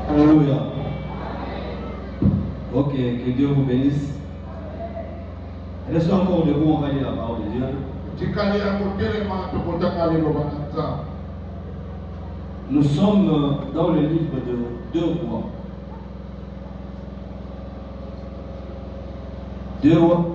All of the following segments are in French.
Alléluia. Ok, que Dieu vous bénisse. Restez encore debout, on va lire la parole de Dieu. Nous sommes dans le livre de 2 rois. 2 rois.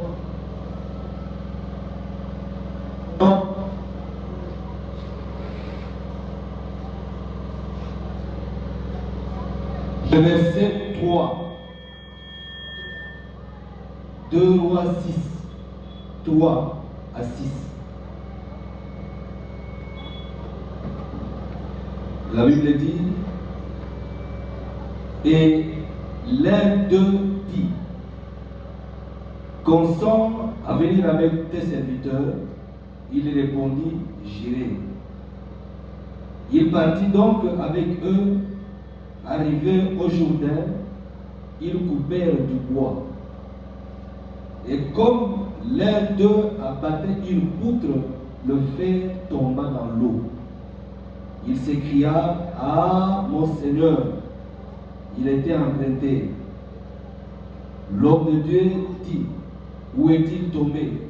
Le verset 3. 2 rois 6. 3 à 6. La Bible dit, et l'un d'eux dit, consens à venir avec tes serviteurs. Il répondit, j'irai. Il partit donc avec eux. Arrivés au Jourdain, ils coupèrent du bois. Et comme l'un d'eux abattait une poutre, le fer tomba dans l'eau. Il s'écria, ah, mon Seigneur, il était emprunté. L'homme de Dieu dit, où est-il tombé?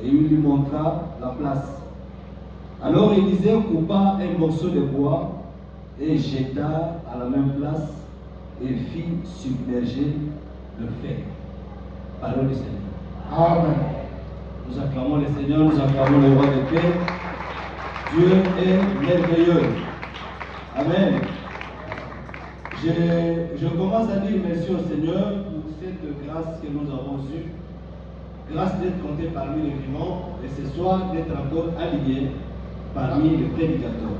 Et il lui montra la place. Alors Élisée coupa un morceau de bois et jeta à la même place et fit submerger le fer. Parole du Seigneur. Amen. Nous acclamons le Seigneur, nous acclamons le roi de paix. Dieu est merveilleux. Amen. Je commence à dire merci au Seigneur pour cette grâce que nous avons eue. Grâce d'être compté parmi les vivants et ce soir d'être encore aligné parmi les prédicateurs.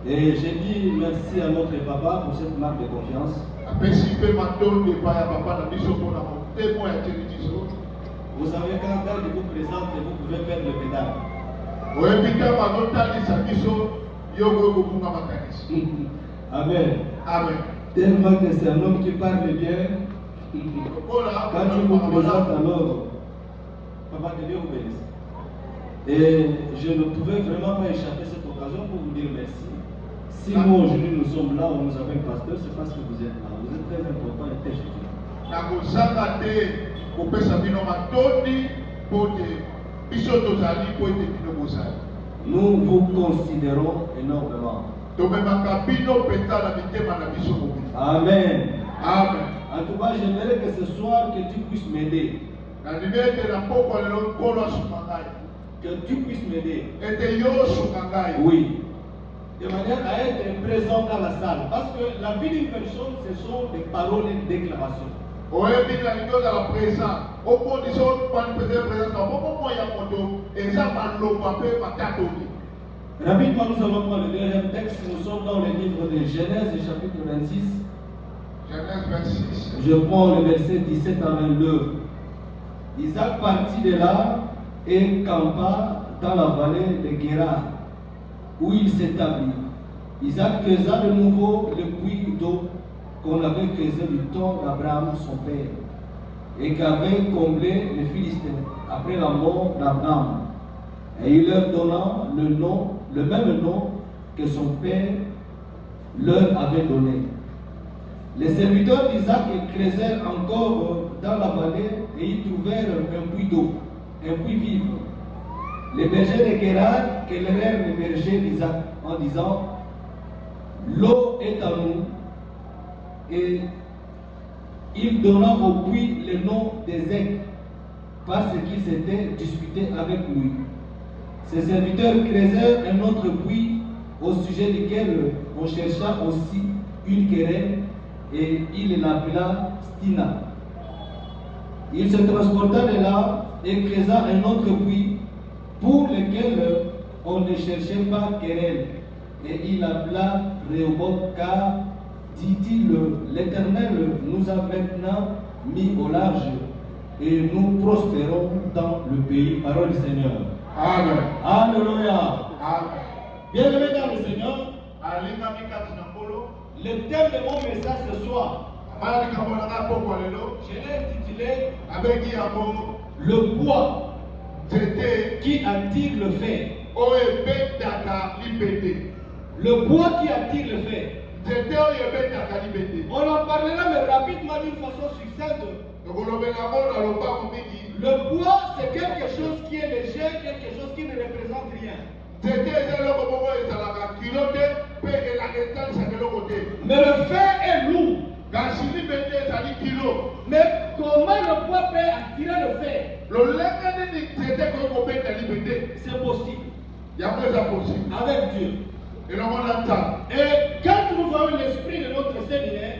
Et j'ai dit merci à notre papa pour cette marque de confiance. Vous savez, quand il vous présente, vous pouvez faire le pédale. Amen. Amen. Tellement que c'est un homme qui parle bien. Quand tu vous présentes alors, papa, que Dieu vous bénisse. Et je ne pouvais vraiment pas échapper cette occasion pour vous dire merci. Si nous aujourd'hui nous sommes là où nous avons un pasteur, c'est parce que vous êtes là. Vous êtes très important et très utile. Nous vous considérons énormément. Amen. Amen. En tout cas, j'aimerais que ce soir que tu puisses m'aider. Que tu puisses m'aider. Oui. De manière à être présent dans la salle. Parce que la vie d'une personne, ce sont des paroles et des déclarations. Rapidement, nous allons prendre le deuxième texte. Nous sommes dans le livre de Genèse, chapitre 26. Genèse 26. Je prends le verset 17 à 22. Isaac partit de là et campa dans la vallée de Guérar, où il s'établit. Isaac creusa de nouveau le puits d'eau qu'on avait creusé du temps d'Abraham, son père, et qu'avaient comblé les Philistins après la mort d'Abraham. Et il leur donna le même nom que son père leur avait donné. Les serviteurs d'Isaac creusèrent encore dans la vallée et y trouvèrent un puits d'eau, un puits vif. Les bergers de Guérar querellèrent les bergers d'Isaac en disant, l'eau est à nous. Et il donna au puits le nom d'Ézek parce qu'il s'était disputé avec lui. Ses serviteurs creusèrent un autre puits au sujet duquel on chercha aussi une querelle et il l'appela Stina. Il se transporta de là et creusa un autre puits pour lequel on ne cherchait pas querelle et il l'appela Rehoboth car, dit-il, l'Éternel nous a maintenant mis au large et nous prospérons dans le pays. Parole du Seigneur. Amen. Alléluia. Amen. Bien-aimés dans le Seigneur, le thème de mon message ce soir, je l'ai intitulé le poids C'était qui attire le fer. Oyebetaka libende. Le bois qui attire le fer. C'était Oyebetaka libende. On en parlera mais rapidement d'une façon succincte. Le bois, c'est quelque chose qui est léger, quelque chose qui ne représente rien. Mais le fer est lourd. Mais comment le bois peut attirer le fer? C'est possible. Avec Dieu. Et quand nous voyons l'esprit de notre séminaire,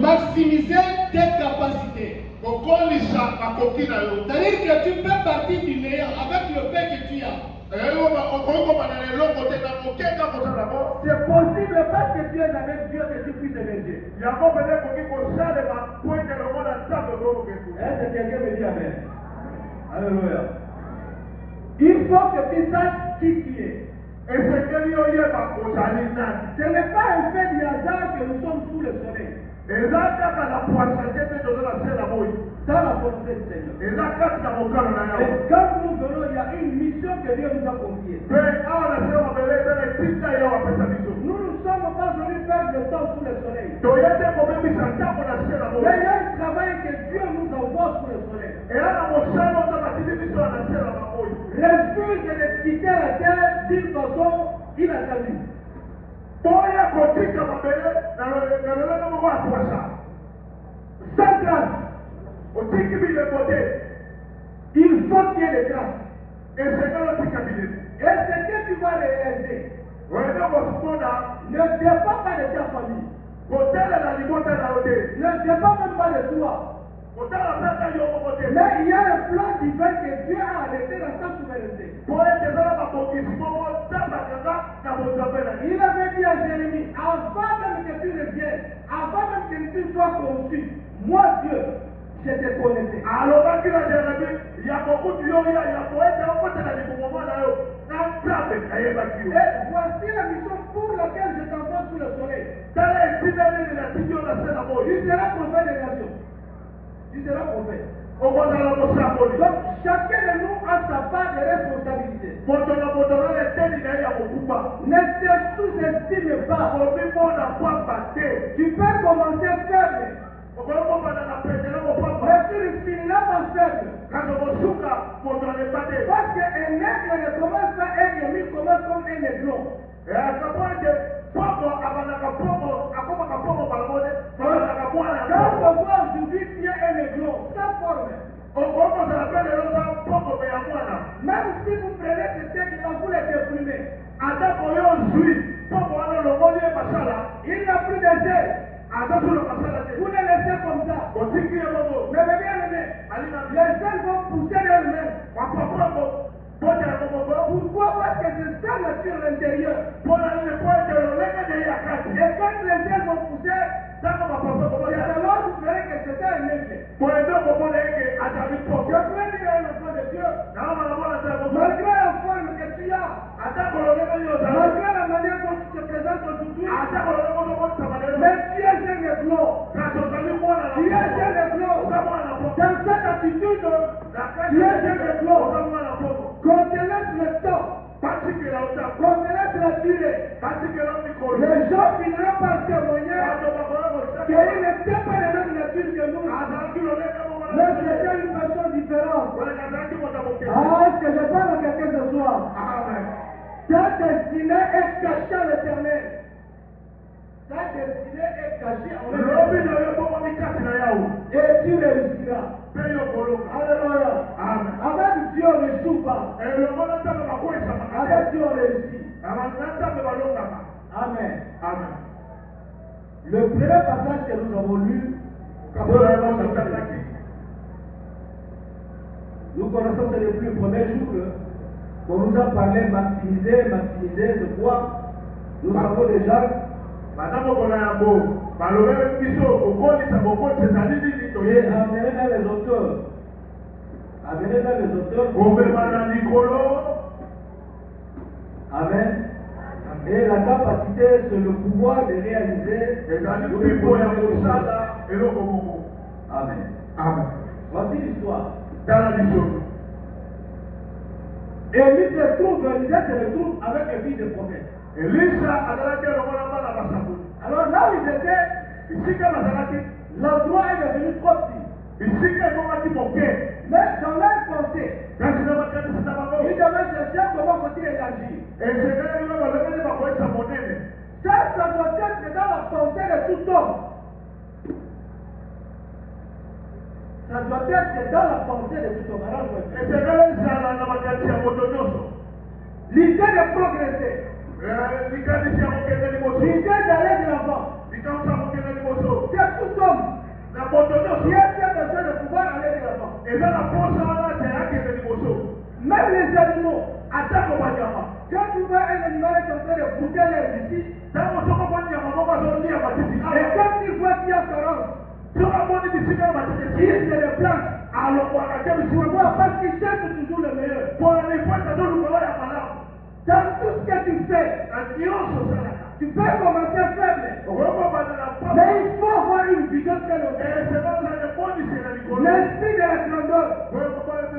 maximiser tes capacités. C'est-à-dire que tu peux partir du néant avec le pain que tu as. C'est possible parce que tu es avec Dieu que tu puisses émerger. Est-ce que quelqu'un me dit amen? Alléluia. Il faut que tu saches qui tu es. Ce n'est pas un fait du hasard que nous sommes sous le soleil. Dans la volonté du Seigneur. Et quand nous venons, il y a une mission que Dieu nous a confiée. Nous ne sommes pas venus perdre le temps sous le soleil. Mais il y a un travail que Dieu nous envoie sous le soleil. Refuse de quitter la terre d'une façon inattendue. Sans grâce. Il faut qu'il y ait des grâces. Et ce que tu vas réaliser ne dépend pas de ta famille. Ne dépend même pas de toi. Mais il y a un plan divin que Dieu a arrêté dans sa souveraineté. Il avait dit à Jérémie, avant même que tu ne viennes, avant même que tu sois conçu, moi Dieu, je te connaissais. Et voici la mission pour laquelle je t'envoie sous le soleil. Tu seras prophète des nations. Tu seras prophète. Donc chacun de nous a sa part de responsabilité. Ne te sous-estime pas. Tu peux commencer faible. Mais tu ne finiras pas faible. Parce qu'un aigle ne commence pas aigle, mais il commence comme un aiglon. Quand on voit aujourd'hui bien un aiglon, sans forme. Même si vous prenez ce aigle, vous le déprimez. Il n'a plus d'ailes. Vous les laissez comme ça. Mais bien aimé, les ailes vont pousser d'elles-mêmes. Pourquoi? Parce que c'est ça la nature à l'intérieur. Et quand les ailes vont pousser, alors vous verrez que c'est un aigle. Je peux dire à un enfant de Dieu, malgré la forme que tu as, malgré la manière dont tu te présentes aujourd'hui, mais tu es un aiglon. Tu es un aiglon. Dans cette attitude, tu es un aiglon. Qu'on te laisse le temps, qu'on te laisse la durée, les gens finiront par témoigner qu'ils n'étaient pas les mêmes natures que nous. Mais c'était une personne différente. Est-ce que je parle à quelqu'un ce soir? Ta destinée est cachée à l'Éternel. Ta destinée est cachée en l'Éternel. Et tu réussiras. Alléluia. Avec Dieu, on ne joue pas. Avec Dieu, on réussit. Amen. Le premier passage que nous avons lu, nous connaissons depuis le premier jour qu'on nous a parlé maximiser ce quoi nous avons déjà. Et amener dans les auteurs. Amen. Et la capacité, c'est le pouvoir de réaliser. Amen. Voici l'histoire. Dans la mission. Élie se trouve avec un fils de prophète. Elisa agalaki lokola bana basakoli. Alors là où ils étaient, Bisika bazalaki. l'endroit est devenu trop petit. Bisika ekomaki moke. Mais dans leur pensée, Kasi na makanisi na bango. ils devaient chercher comment faut-il élargir. Esekeli ngo balongeli bakoyesa monene. Ça doit être dans la pensée de tout homme. Ça doit être dans la pensée de tout homme. Alors, Esekeli ezala na makanisi ya moto nyonso. l'idée de progresser, Likanisi ya mokende liboso. l'idée d'aller de l'avant, Likanisi ya mokende liboso. c'est tout homme Na moto qui nyonso. a besoin de pouvoir aller de l'avant. Eza na posa wana te akende liboso. Même les animaux, Atako banyama. quand tu vois un animal est en train de bouter l'air ici, Tango soko banyama moko azolia matiti. et quand tu vois qu'il y a 40, Soko amoni bisika ya matiti. il se déplace. Alobwaka te bisika. Pourquoi? Parce qu'il cherche toujours le meilleur. Pour les fois tozoluka ya malamu. Dans tout ce que tu fais, Na nyonso osalaka. tu peux commencer faible, Okokobandela papa. mais il faut avoir une vision très longue. Esekozala ebondisi na likolo. L'esprit de la grandeur,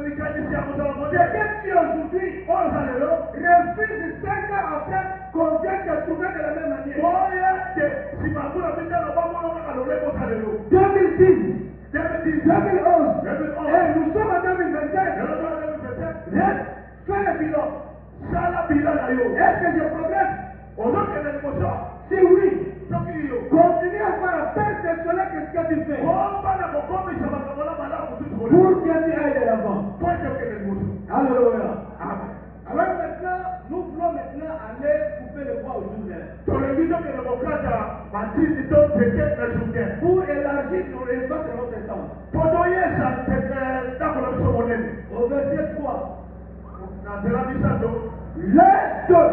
Likanisi ya kozala c'est monene. que tu aujourd'hui, Oza lelo. refuse 5 ans après qu'on vienne te trouver de la même manière. Oya te nsima kuna mitano bamono kaka lolemo oza lelo. 2010, 2010. 2011, 2011. et nous sommes en 2025. Lelo toza 2027. Fais le bilan. Sala bila na yo. Est-ce que je progresse? Ozokende liboso. Si oui, Soki yo. continue à faire perfectionner ce que tu fais Obana kokomisa makambo na malamu tutu kolo. pour que tu ailles de l'avant. Po ete okende liboso. Alléluia. Amen. Alors maintenant, nous voulons maintenant aller couper le bois au journée Tolingi tokende kokata matiti to pete na journée. pour élargir nos espaces de notre temps. Po toyesa ndako na biso monene. Au verset 3, Na nzela misato. l'un d'eux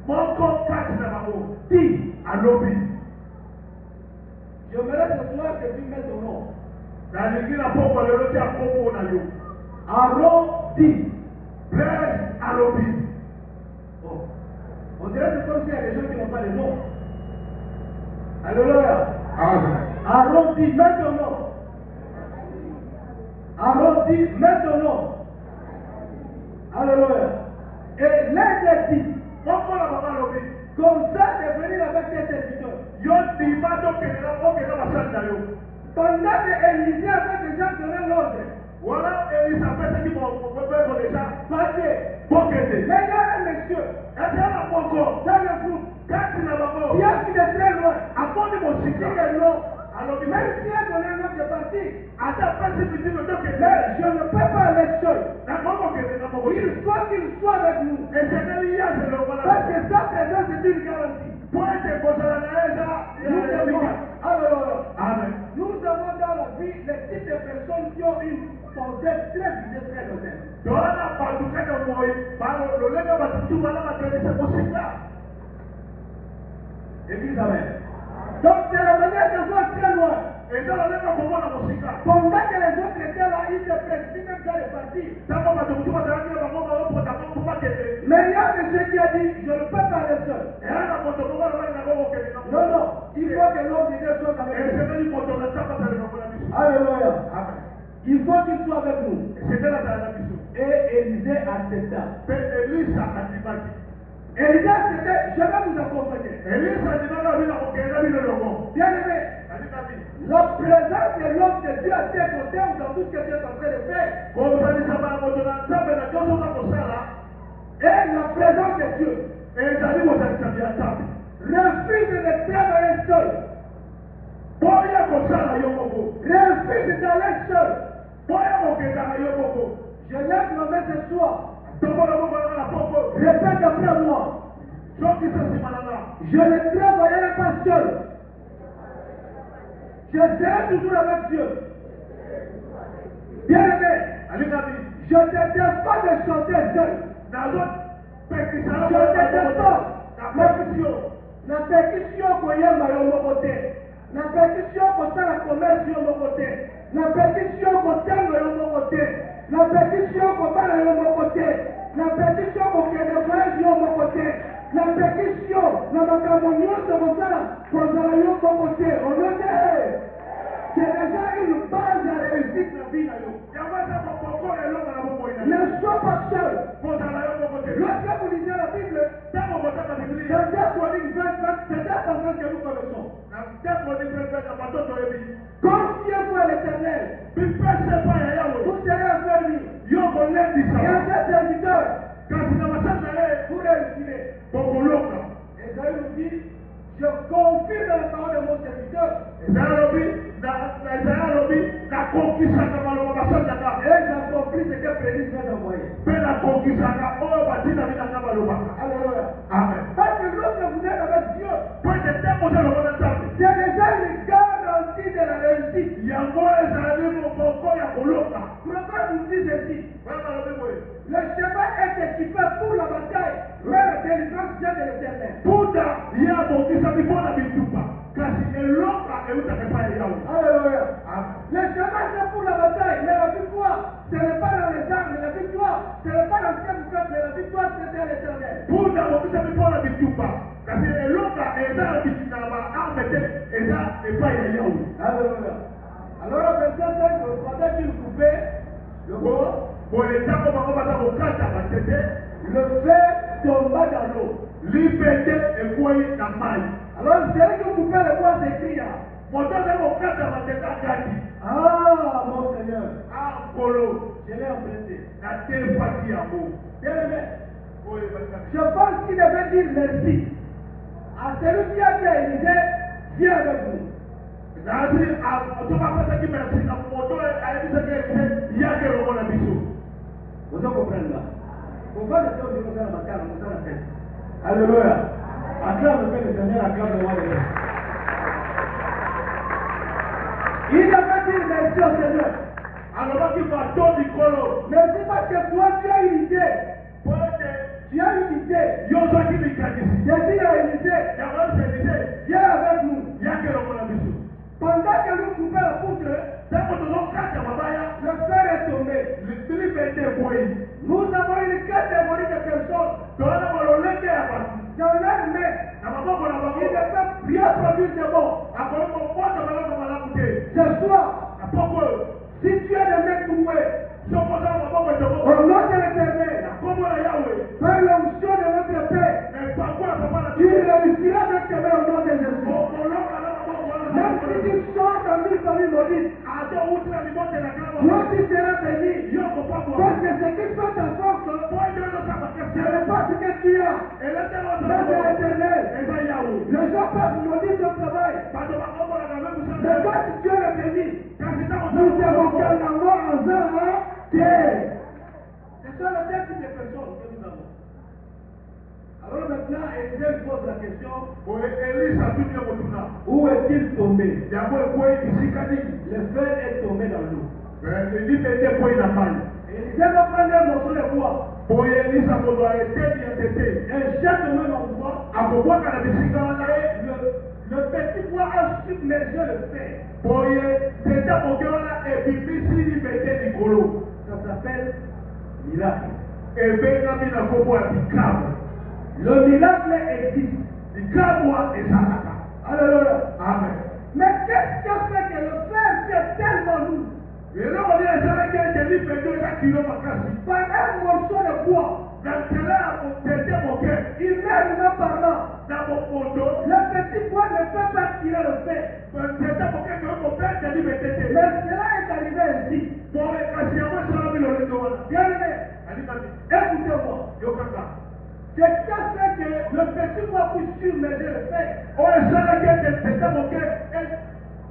Moko kati na bango. dit, Alobi. j'aimerais ce soir que tu mettes ton nom. Nalingi na poko lelo tia kombo na yo. Aaron dit. Blaise alobi. Oh. On dirait que c'est comme s'il y a des gens qui n'ont pas de nom. Alléluia. Amen. Aaron dit, mets ton nom. Aaron dit, mets ton nom. Alléluia. Et l'un dit, Moko na baba alobi. comme ça, de venir avec tes serviteurs. Yo ndima tokende na okende basali na yo. Pendant que Élisée avait déjà donné l'ordre, Wana Elisa apesaki mobeko deja. partez. Bokende. Mais il y a un monsieur Ezala moko. dans le groupe Kati na bango. qui a vu de très loin. Amoni Dit mosika. que non, Alobi même s'il a donné l'ordre de partir, ata apesi mitino tokende. mais je ne peux pas aller seul. Na moko kende na moko. Il faut qu'il soit avec nous. Esekeli ya zelo Parce wana. que sa présence est une garantie. Po ete kozala na eza. Nous devons, alors, Amen. nous avons dans la vie les types de personnes qui ont une pensée très visée, très honnête. Toana bato kaka moi. Lolenga bato tu bana makanisa mosika. Église, amen. Donc c'est la manière de voir très loin. Ezala lenga komona mosika. Pendant que les autres étaient là, ils se précipitent même dans les parties. Tango bato motu bazalaki na bango baopota bango mpo bakende. Mais il y a monsieur qui a dit, je ne peux pas aller seul. Eya na moto moko alobaki na bango okende na Non, non, il faut que l'homme de Dieu soit avec nous. esekeli moto na nzambe azaleka mpona biso. Alléluia. Amen. Il faut qu'il soit avec nous. Esekeli azala na biso. Et Élisée accepta. Mpe elisa andimaki. Élisée accepta, je vais vous accompagner. elisa andimaki abina kokende bino elongo. Bien aimé, andimaki la présence de l'homme de Dieu à tes côtés ou dans tout ce que tu es en train de faire. kozalisama ya moto na nzambe na nyonso oza kosala Et la présence de Dieu ezali kozalisami ya nzambe. refuse de travailler seul. boya kosala yo moko. Refuse d'aller seul. boya kokendaka yo moko. Je lève ma main ce soir. tokola moko nanga na poko. Répète après moi. soki sa nsima nanga. Je ne travaillerai pas seul. Je serai toujours avec Dieu. Bien aimé, alingami je ne t'aide pas de chanter seul. nazopekisana Je ne t'aide pas. na pekisio. Na pétition koyemba yo moko te. Na pétition kosala commerce yo moko te. Na pétition kotenga yo moko te. Na pétition kobala yo moko te. Na pétition kokende voyage yo moko te. Na pétition na makambo nyonso kosala kozala yo moko te. Olonde c'est déjà une base à réussite. vie na yo. yango eza mokoko elonga na bomoi na Ne sois pas seul. kozala yo moko te Lorsque vous lisez la Bible, ntango kotaka biblia dans 2 Chroniques 20, c'est dans ce sens que nous connaissons. na ntango nipepesa batoto yebi Confiez-vous à l'Éternel. bipese pa ya yawe Vous serez affermis. yo Et kolendisa à cet serviteur, kasi na basasa ye vous réussirez. bokolonga Esaïe nous dit, je confie dans la parole de mon serviteur. ezala lobi na ezala lobi nakokisaka maloba basasaka Et j'accomplis ce que prédit mes envoyés. mpe nakokisaka oyo batina binanga balobaka Alléluia. amen Parce que lorsque vous êtes avec Dieu, po ete ntango oza longo na nzambe c'est déjà une garantie de la réussite. yango ezali moboko ya kolonga Proverbe nous dit ceci. wana balobi boye Le chemin est équipé pour la bataille, mais la délivrance vient de l'Éternel. puda ye abongisami mpo na bituka kasi elonga eutaka epai ya yawe Alléluia. amen Le chemin c'est pour la bataille, mais la victoire, ce n'est pas dans les armes, la victoire, ce n'est pas dans ce que vous faites, mais la victoire c'est à l'Éternel. puda abongisami mpo na bituka kasi elonga eza na baarme te eza epai ya yawe Alléluia. Alors au verset 5, pendant qu'il coupait le bois, boye ntango bango baza kokata batete le fer tomba dans l'eau. libende ekwei na mai Alors celui qui coupait le bois s'écria, moto aza kokata batete akati ah mon Seigneur, ankolo je l'ai emprunté. natefaki yango Bien aimé, oyo balingami je pense qu'il devait dire merci à celui qui a dit Élisée, viens avec nous. nasi tokapesaki merci na moto ayebisaki elise yake elongo na biso Vous comprenez là? Pourquoi le Dieu dit ça dans la tête? Alléluia. Acclame le Seigneur, acclame le roi de l'Est. Il devait dire merci au Seigneur. alobaki bato mikolo Merci parce que toi tu as une idée. po ete Tu as une idée. yo ozwaki likanisi J'ai dit à Élisée, yango elise viens avec nous. yake elongo na biso Pendant que nous coupons la poutre, ntango tozokata mabaya le fer est tombé. libende ekwei Nous avons une catégorie de personnes toona balolenge ya bato dans leur main na maboko na qui bango ne peuvent rien produire de bon. akoki kobwata malamu malamu te Ce soir, na poko oyo si tu as des mains trouées, soko oza na maboko etoboko au nom de l'Éternel, na kombo na yawe par l'onction de notre Père, na epango ya papa na tu réussiras avec tes mains au nom de Jésus. okolonga na maboko wana Même si tu sors dans une famille maudite, ata outi na libote na toi kama tu seras béni. yo kopangwa Parce que ce qui fait ta force, po ete ozosaka ce kese n'est pas ce que tu as, eletela mais c'est l'Éternel. eza yawe Les gens peuvent maudire ton travail, bato bakombolaka me mais mosala toi si Dieu est béni, kasi ntango nous devons ozaa qu'un amour en un terre. Ce sont les deux types de personnes que nous avons. Alors maintenant, Élisée pose la question, boye elisa tuti ya motuna où est-il tombé? yango ekwei esika nini Le fer est tombé dans l'eau. libende ekwei na mai Élisée va prendre un morceau de bois boye elisa kozwa eteni ya tete et jette au même endroit. akobwaka na bisika wana Le petit bois a submergé le fer. boye tete moke wana ebimisi libende likolo Ça s'appelle miracle. ebengami na kombo ya bikamu Le miracle existe. bikamwa ezalaka Alléluia. amen Mais qu'est-ce qui a fait que le fer fait tellement lourd? eloko nini esalaki ete libende eza kilo makasi Par un morceau de bois, na nzela ya tete moke humainement parlant, na mokondo le petit bois ne peut pas tirer le fer. tete moke koki kobenda libende te Mais cela est arrivé ainsi. boye kasi yango esalami lolenge wana Bien aimé, alikati écoutez-moi. yokaka Ce qui a fait que le petit bois puisse submerger le fer, oyo esalaki ete tete moke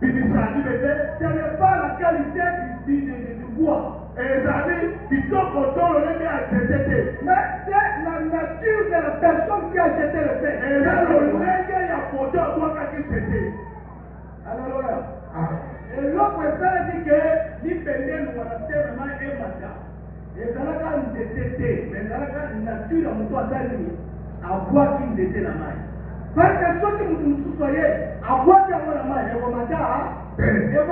bimisa libende ce n'est pas la qualité du bois, ezali kitoko to lolenge ya tete te mais c'est la nature de la personne qui a jeté le fer. eza lolenge ya moto abwakaki tete Alléluia. Et l'autre personne dit que l'ipende nous a tellement ématé. Et ça n'a qu'à nous détester, mais ça n'a qu'à une nature à mon toit d'année, à boire qui nous déteste la main. Parce que ceux qui nous soyez, à boire qui a la main, et vous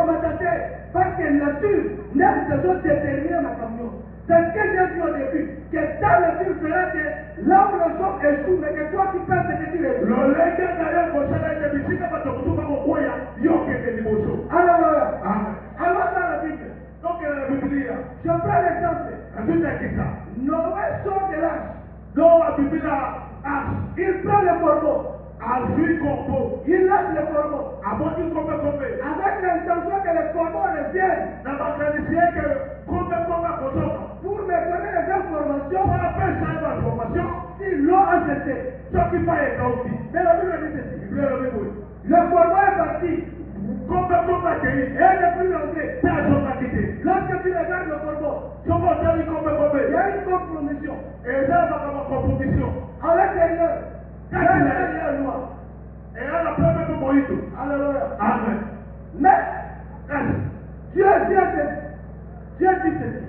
m'attendez, parce que la nature n'est pas déterminée ma camion. C'est ce que j'ai dit au début, que ta nature fera que là où les gens échouent, mais que toi tu penses que tu réussis. lolenge na yo kosala ete bisika bato kotuka kokwea yokende liboso Alléluia. amen Alors dans la Bible, donc Je prends l'exemple. Noé sort de l'arche. Il prend le corbeau. Il lâche le corbeau. Avec l'intention que le corbeau revienne. Pour me donner les informations. Si l'eau a cessé. Mais la Bible dit ceci. Le corbeau est parti. Et n'est plus rentré. Lorsque tu regardes le corbeau, il y a une compromission. À l'intérieur, il y a un noir. Alléluia. Amen. Mais Dieu dit ceci.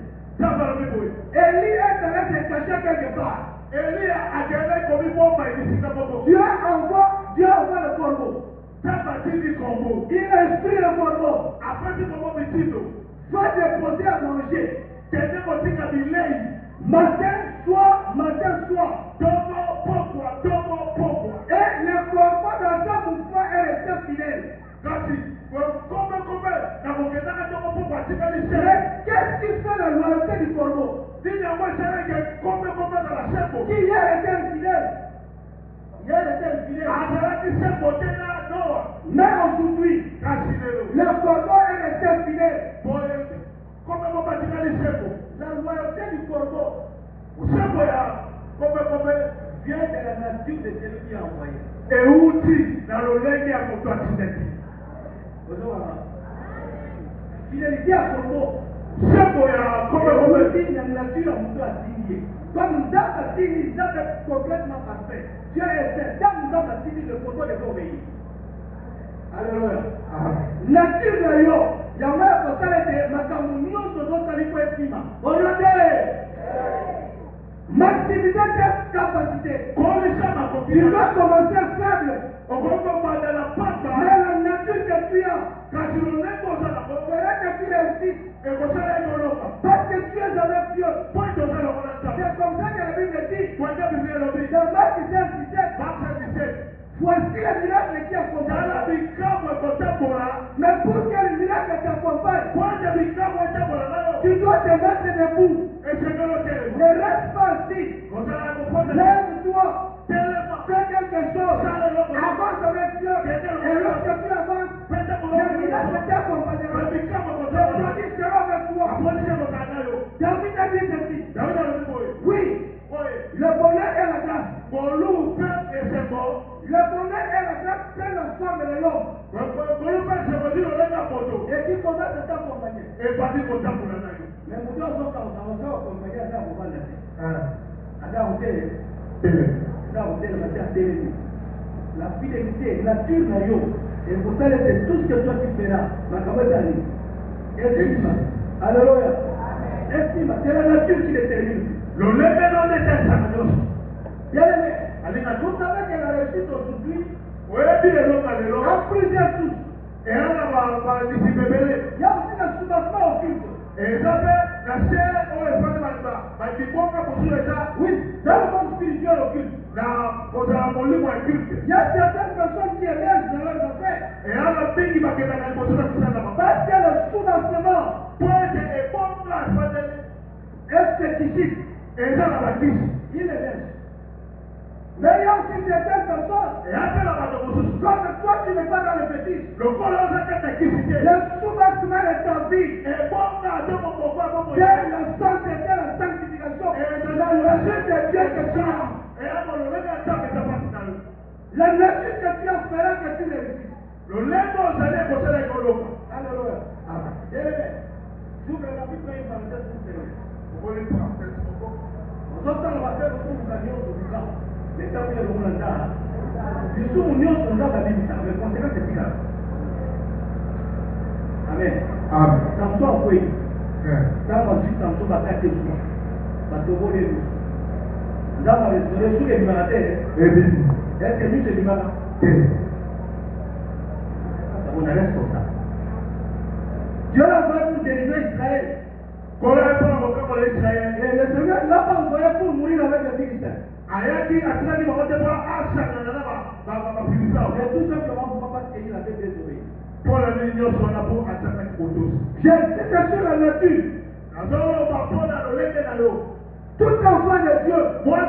Élie est allé se cacher quelque part. Dieu envoie le corbeau. Il instruit le corbeau. Va déposer à manger. Matin, soir. Et le corbeau dans sa mouvement est resté fidèle. Qu'est-ce qui fait la loyauté du corbeau? Qui est resté fidèle? Il est resté fidèle. Mais aujourd'hui, le corbeau est resté fidèle. La loyauté du corbeau vient de la nature de celui qui a envoyé. Fidélité à corbeau. Aujourd'hui, la nature a montré à signer. Comme nous avons signé, nous avons complètement parfait. Dieu est saint. Quand nous avons signé, le corbeau devait obéir. Alléluia. Nature de yo, il y a même pour ça les macamunions sur notre vie pour être prima. Regardez. Maximiser cette capacité. Tu vas commencer faible. Mais la nature que tu as, fera que tu réussisses. Parce que tu es avec Dieu. C'est comme ça que la Bible dit. Dans Marc 17, voici le miracle qui accompagne. Mais pour que le miracle t'accompagne, tu dois te mettre debout. Ne reste pas assis. Lève-toi. Fais quelque chose. Avance avec Dieu. Et lorsque tu avances, le miracle t'accompagnera. Le produit sera avec toi. David a dit ceci. Oui. Le bonheur et la grâce. Le bonheur et la grâce prennent la forme de l'homme. Et qui commence à t'accompagner. Mais nous devons accompagner à ça. La fidélité, la nature, et pour ça, c'est tout ce que toi tu feras. Estime. Alléluia. Estime. C'est la nature qui détermine. Bien aimé, vous savez que la réussite aujourd'hui a plusieurs sources. Il y a aussi le soubassement occulte. Oui, dans le monde spirituel occulte. Il y a certaines personnes qui émergent dans leurs affaires. Parce que le soubassement est spécifique. Il émerge. Mais il y a aussi certaines personnes, comme toi tu n'es pas dans le fétiche, le soubassement est en vie. C'est la sanctification, la nature de Dieu que tu as. La nature que tu as fera que tu réussisses. Alléluia. J'ouvre la Bible et une parenthèse pour terminer. Nous sommes dans le matin pour nous gagner au Bouddha. Les temps où il y a le monde là. Ils sont unis au soldat de la Bible. Les conséquences c'est pire. Amen. Samson a fait. Samson va faire quelque chose. Parce que vous voulez nous. Nous avons restauré sous les humanitaires. Est-ce que nous c'est l'humanitaire? On reste comme ça. Dieu l'a fait pour délivrer Israël. Et le Seigneur l'a pas envoyé pour mourir avec les Philistins. Et tout simplement pour parce qu'il avait désobéi. J'insiste sur la nature. Tout enfant de Dieu doit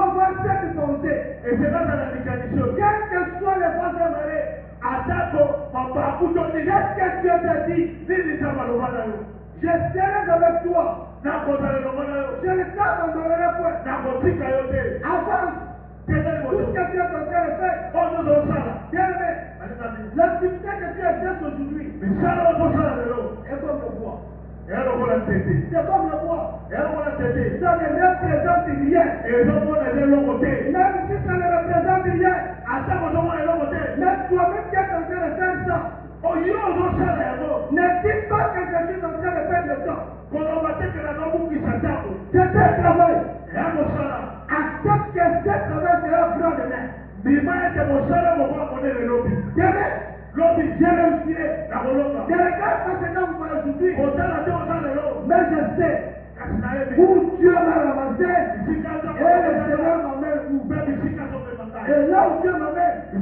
avoir cette pensée. Et c'est dans la mécanisme. Quelles que soient les faces de marée, qu'est-ce que Dieu t'a dit? Je serai avec toi. Je ne t'abandonnerai point. Avance. Tout ce que tu es en train de faire. Bien-aimé, l'activité que tu exerces aujourd'hui est comme le bois. C'est comme le bois. Ça ne représente rien. Même si ça ne représente rien. Mais toi-même qui es en train de faire ça. Ne dis pas que je suis en train de perdre le temps. C'est un travail. Accepte que ce travail sera grand demain. Demain, je réussirai. Je regarde pas ce que vous m'avez aujourd'hui. Mais je sais où Dieu m'a ramassé et le Seigneur m'amène où. Et là où Dieu m'amène, c'est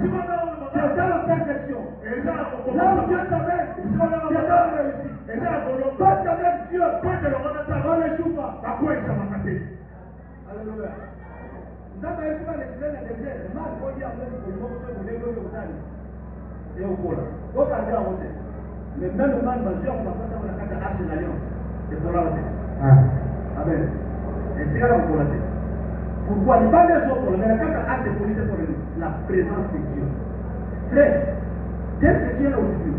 dans la perfection. Là où Dieu t'amène, c'est dans la réussite. Parce qu'avec Dieu, on ne joue pas. Alléluia. Nous avons eu les graines de désert. Le mal faut dire avec le monde que vous devez vous aller. Et au cours là. Au cas où mais même le mal, on va passer à la carte d'arche de l'alliance. C'est pour la tête. Amen. Et c'est là où pour la tête. Pourquoi? Il n'y a pas des autres, mais la carte d'arche est pour la présence de Dieu. Frère, dès que Dieu est aujourd'hui,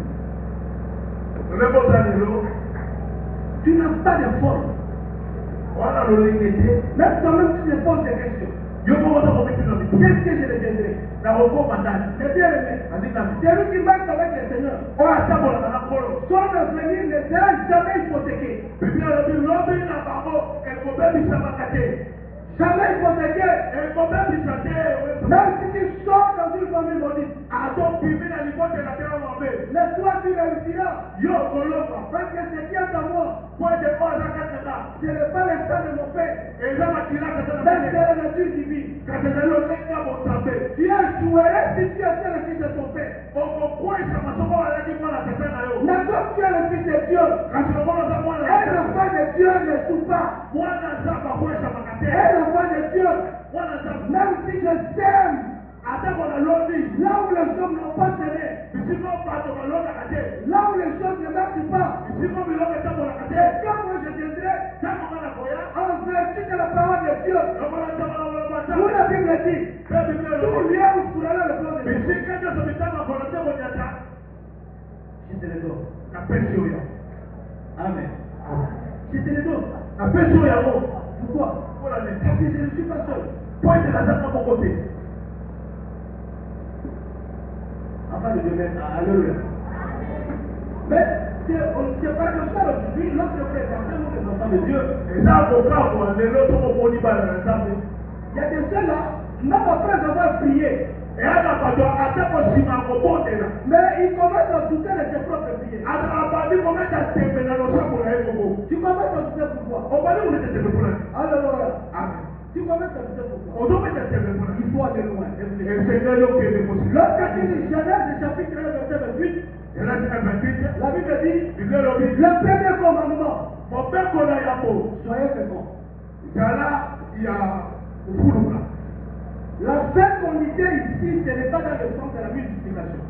tu n'as pas de forme. Même toi-même, tu te poses des questions. Qu'est-ce que je deviendrai? Mais bien aimé, celui qui marche avec le Seigneur, son avenir ne sera jamais hypothéqué. Jamais hypothéqué. Même si tu sors dans une famille maudite, mais toi tu réussiras. Parce que ce qui est à moi, ce n'est pas le sang de mon père, mais c'est la nature divine. Tu échouerais si tu étais le fils de ton père. Mais comme tu es le fils de Dieu, un enfant de Dieu ne joue pas. Un enfant de Dieu, même si je sème, là où les hommes n'ont pas semé, là où les choses ne marchent pas, et quand moi je viendrai, en vertu de la parole de Dieu, où la Bible dit, tout lien où sera là le plan de Dieu. Je te le donne. Amen. Je te le donne. Pourquoi? Parce que je ne suis pas seul. Afin de devenir alléluia. Mais c'est pas comme ça aujourd'hui. Lorsque présentons les enfants de Dieu, il y a des gens là, même après avoir prié, mais ils commencent à douter de ses propres prières. Tu commences à douter pourquoi? Alléluia. Tu commences à douter pourquoi? Il faut aller loin. Lorsque tu lis Genèse chapitre 1 verset 28, la Bible dit, le premier commandement, soyez féconds. La fécondité ici, ce n'est pas dans le sens de la multiplication.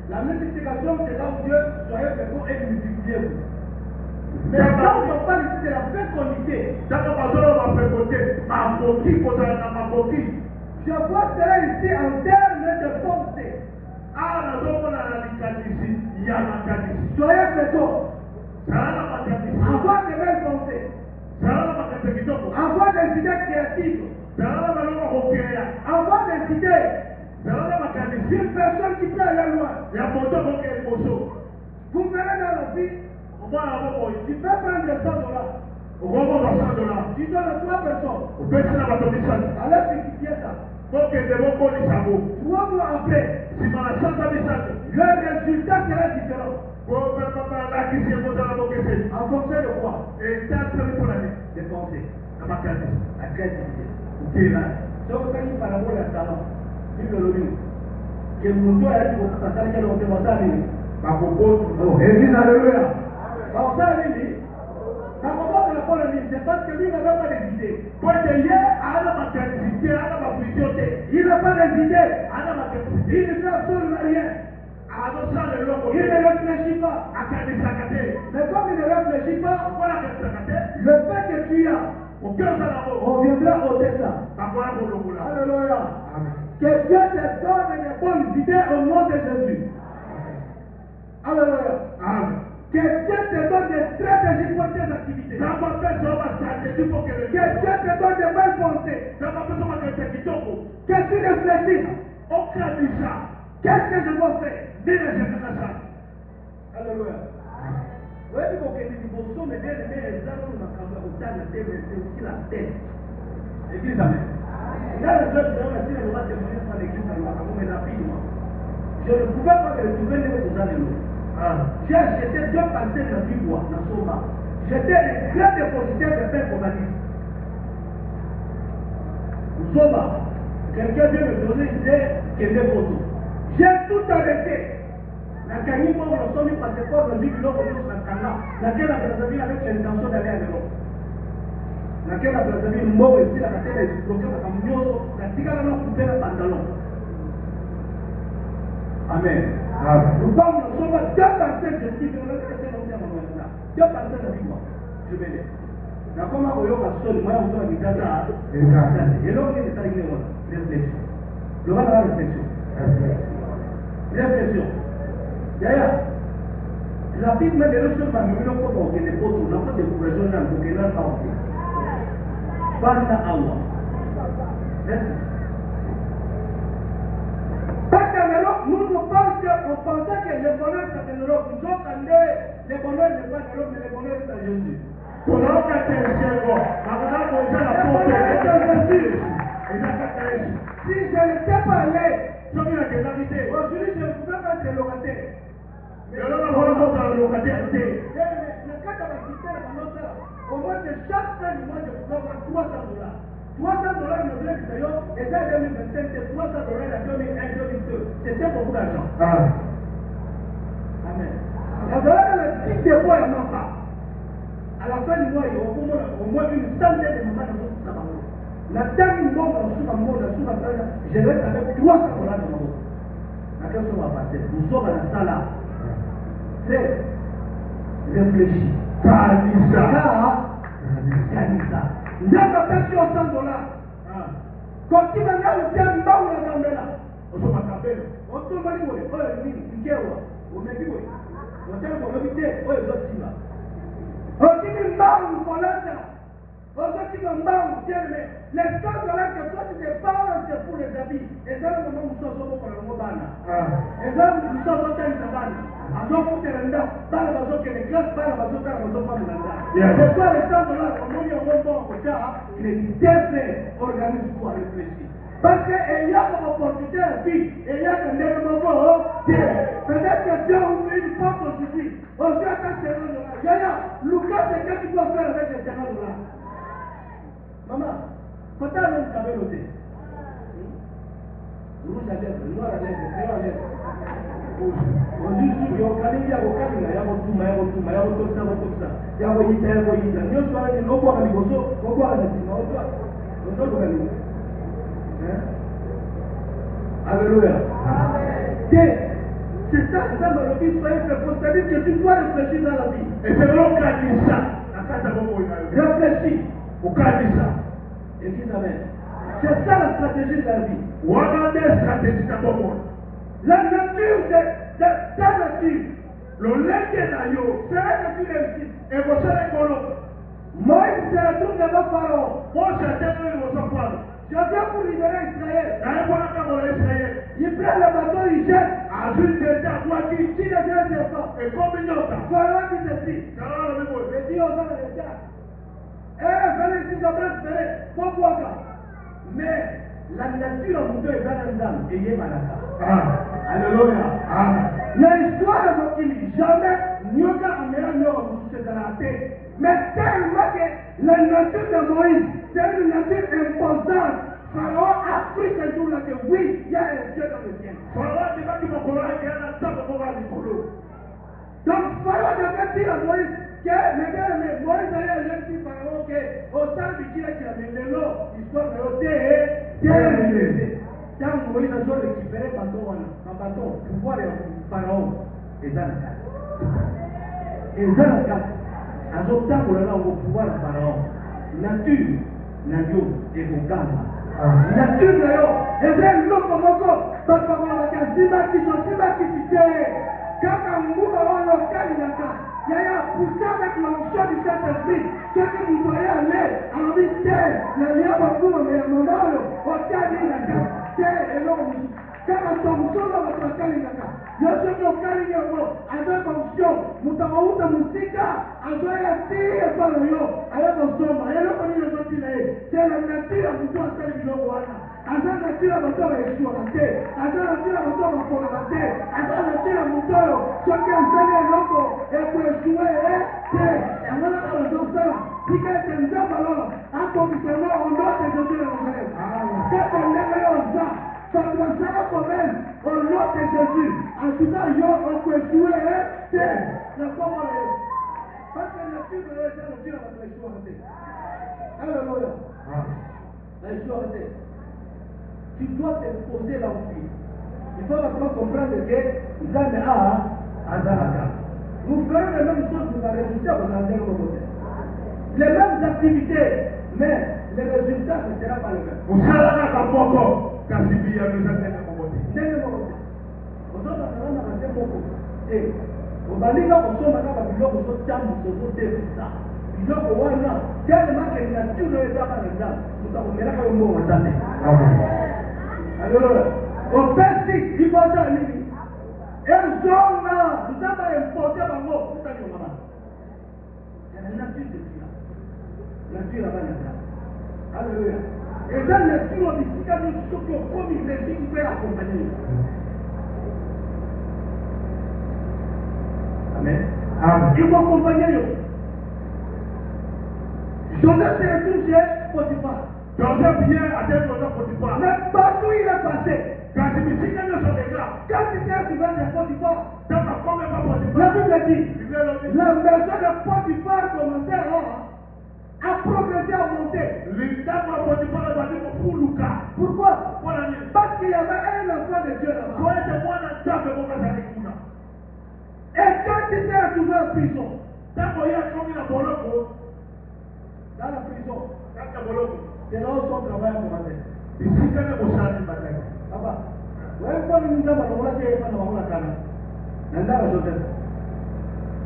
La multiplication, c'est là où Dieu soyez féconds et multipliez-vous. Mais quand on parle ici de la fécondité, je vois cela ici en termes de pensée. Soyez féconds. Avoir de belles pensées. Avoir des idées créatives. Avoir des idées. Une personne qui peut aller loin. Vous verrez dans la vie, tu peux prendre $100. Tu donnes 3 personnes. Alors tu fais ça. 3 mois après, le résultat sera différent. En fonction de quoi? Des pensées. La créativité. Si on fait une parabole à talent, il le dit que mon doigt est pour passer à l'autre. Oh, Église, alléluia. Alors ça, il dit, la propos de la Polonie, c'est parce que lui n'avait pas des idées. Il n'a pas des idées. Il ne fait absolument rien. Il ne réfléchit pas. Mais comme il ne réfléchit pas, le fait que tu as, on viendra ôter ça. Alléluia. Que Dieu te donne des bonnes idées au nom de Jésus. Alléluia. Que Dieu te donne des stratégies pour tes activités. Que Dieu te donne des belles pensées. Que tu réfléchisses. Qu'est-ce que je dois faire? Alléluia. Oui, il faut que nous sommes bien aimés les hommes qui ont la tête, mais c'est aussi la tête. Église, amen. Là, les gens qui ont la tête, on va témoigner sur l'église, mais rapidement. Je ne pouvais pas me retrouver dans les années. J'étais deux pensées dans la vie, dans Soma. J'étais un grand dépositaire de paix communiste. Soma, quelqu'un vient me donner une idée qui est des photos. J'ai tout arrêté. La Kanye, moi, on a sonné passeport dans une ville, on a Kanga, laquelle la Brazzaville avec l'intention d'aller à l'Europe. Laquelle la Brazzaville, moi, aussi, la Kanye a explosé, la Kamioso, la Tigana a coupé le pantalon. Amen. Nous sommes deux personnes, je dis, deux personnes de vie, je vais dire. Na koma koyoka soli moya kutoka kitata. Et là on est dans une réflexion. Le va dans la réflexion. Réflexion. D'ailleurs, rapidement les choses va nous le faut que les potes on a pas de progression dans le Kenya pas. Banda awa. Parce qu'en Europe, nous on pensait que le bonheur c'est en Europe. Nous autres, le bonheur n'est pas en Europe, mais le bonheur c'est en Jésus. Si je n'étais pas allé, aujourd'hui je ne pouvais pas être locataire. Au moins de chaque fin du mois, je pouvais avoir $300. $300 me donnait du payot, et dès 2025, c'est $300 à 2001, 2002. C'était beaucoup d'argent. Amen. La dollar dans le type de bois, il n'en pas. À la fin du mois, il y a au moins une centaine de moments dans notre travail. La dernière du mois, je reste avec $300 dans mon dos. Laquelle chose va passer? Nous sommes dans ça là. C'est réfléchir. Kanisa. Ndio pesa $100. Kwa kila leo tena mbao na kambela. Osoma kambela. Osoma ni wewe, wewe ni mkewa. Umekiwe. Wote wamebite, wewe ndio simba. Okini mbao mkolata. Okini mbao tena. Les $100 que toi tu dépenses pour les habits. Et ça le moment où tu sors pour le mobana. Et ça tu sors pour tes sabana. Alors pour te rendre, par la façon que les classes par la façon que la façon c'est toi les $100 on dit au bon côté, les derniers organismes pour réfléchir. Parce qu'il y a comme opportunité à vie, et il y a un développement. Peut-être que Dieu ouvre une porte aujourd'hui. Aujourd'hui, à $100. Yaya, Lucas, c'est qu'est-ce que tu dois faire avec les $100? Maman, quand tu as même cabé noté, rouge à lèvres, noir à lèvres, crayon à lèvres. Aujourd'hui, il y a alléluia. C'est ça, dans le vie, c'est-à-dire que tu dois réfléchir dans la vie. Et c'est l'homme qui a dit ça. Réfléchis. Au cas de ça. Et dis amen. C'est ça la stratégie de la vie. La nature de ta nature. Le lendemain d'ailleurs, c'est là que tu réussis. Et vous savez comment Moïse se retourne devant Pharaon. Je viens pour libérer Israël. Il prend le bateau, il jette. Qui devient serpent. Pharaon dit ceci. Il dit aux hommes de l'État. Venez ici, j'aimerais pourquoi pas. Mais la nature en nous est dans l'âme et il est malade. Alléluia. L'histoire de Mokili, jamais Nyoka Amera Nyoka Moussé dans la tête. Mais tellement que la nature de Moïse, c'est une nature imposante. Pharaon a pris ce jour-là que oui, il y a un Dieu dans le ciel. Pharaon dit que mon courage est dans la table pour voir les couleurs. Donc, Pharaon devait dire à Moïse que, mais Moïse allait dire Pharaon que, au sein du qui a amené l'eau, l'histoire de l'eau, terminé. Quand Moïse a récupéré le bâton, pouvoir de Pharaon, et dans la carte. Et dans la carte, à ce temps, on a le pouvoir de Pharaon. Nature, nature, et vos gammes. Nature, nature, et bien, l'eau comme encore, parce qu'on a la zima qui sont kaka nguba wana okalinaka yaya poussé avec l'onction du Saint-Esprit soki moto aye ale alobi te nalia bakuma me ya mama oyo otalinaka te eloko mosusu kaka tonction na bato bakalingaka yo soki okalingi yango azwa fonction moto akouta mosika azwa ya ti epa na yo aye kosomba eloko nini ezotina ye te na nature ya moto asali biloko wana aza nature ya bato baesuwaka te aza nature ya bato bakolaka te aza nature ya moto oyo soki asali eloko ekoesue ye te yango naka bazosala tika ete nzambe alola akomisango onote jésus na nazareth kaka ndenge yo oza bato basala promese onote jésus atuka yo okoesue ye te na kombo na yesu parce que nature na yo eza nature ya bato baesuwaka te alleluya baesuwaka te. Tu dois te poser là où tu es. Il faut maintenant comprendre que Zame a Azaraka. Nous ferons les mêmes choses pour la résultat dans un côté. Les mêmes activités, mais les résultats ne seront pas les mêmes. Vous savez qu'à Kasibia nous a fait le côté. Vous savez qu'à et au Baliga, vous sommes à la biloko, vous sommes ça. Biloko, voilà. Tellement que la nature ne est pas dans l'exemple. Nous avons mis là comme mot en santé. Alors, au Persique, il faut dire nini. Et zona, nous avons importé par mot. Vous savez comment? C'est la nature de Dieu. La nature là-bas n'est pas. Alléluia. Et dans la nature, on dit qu'il y a des choses qui ont commis, mais qui peuvent accompagner. Amen. Il faut accompagner. Joseph s'est retrouvé chez Potiphar. Joseph vient à tel moment Potiphar. Mais partout il est passé. Quand il s'est retrouvé chez Potiphar, la Bible dit, la maison de Potiphar commençait à progresser, à monter. Pourquoi? Parce qu'il y avait un enfant de Dieu là-bas. Et quand il s'est retrouvé en prison, dans la prison, c'est là où son travail a commencé.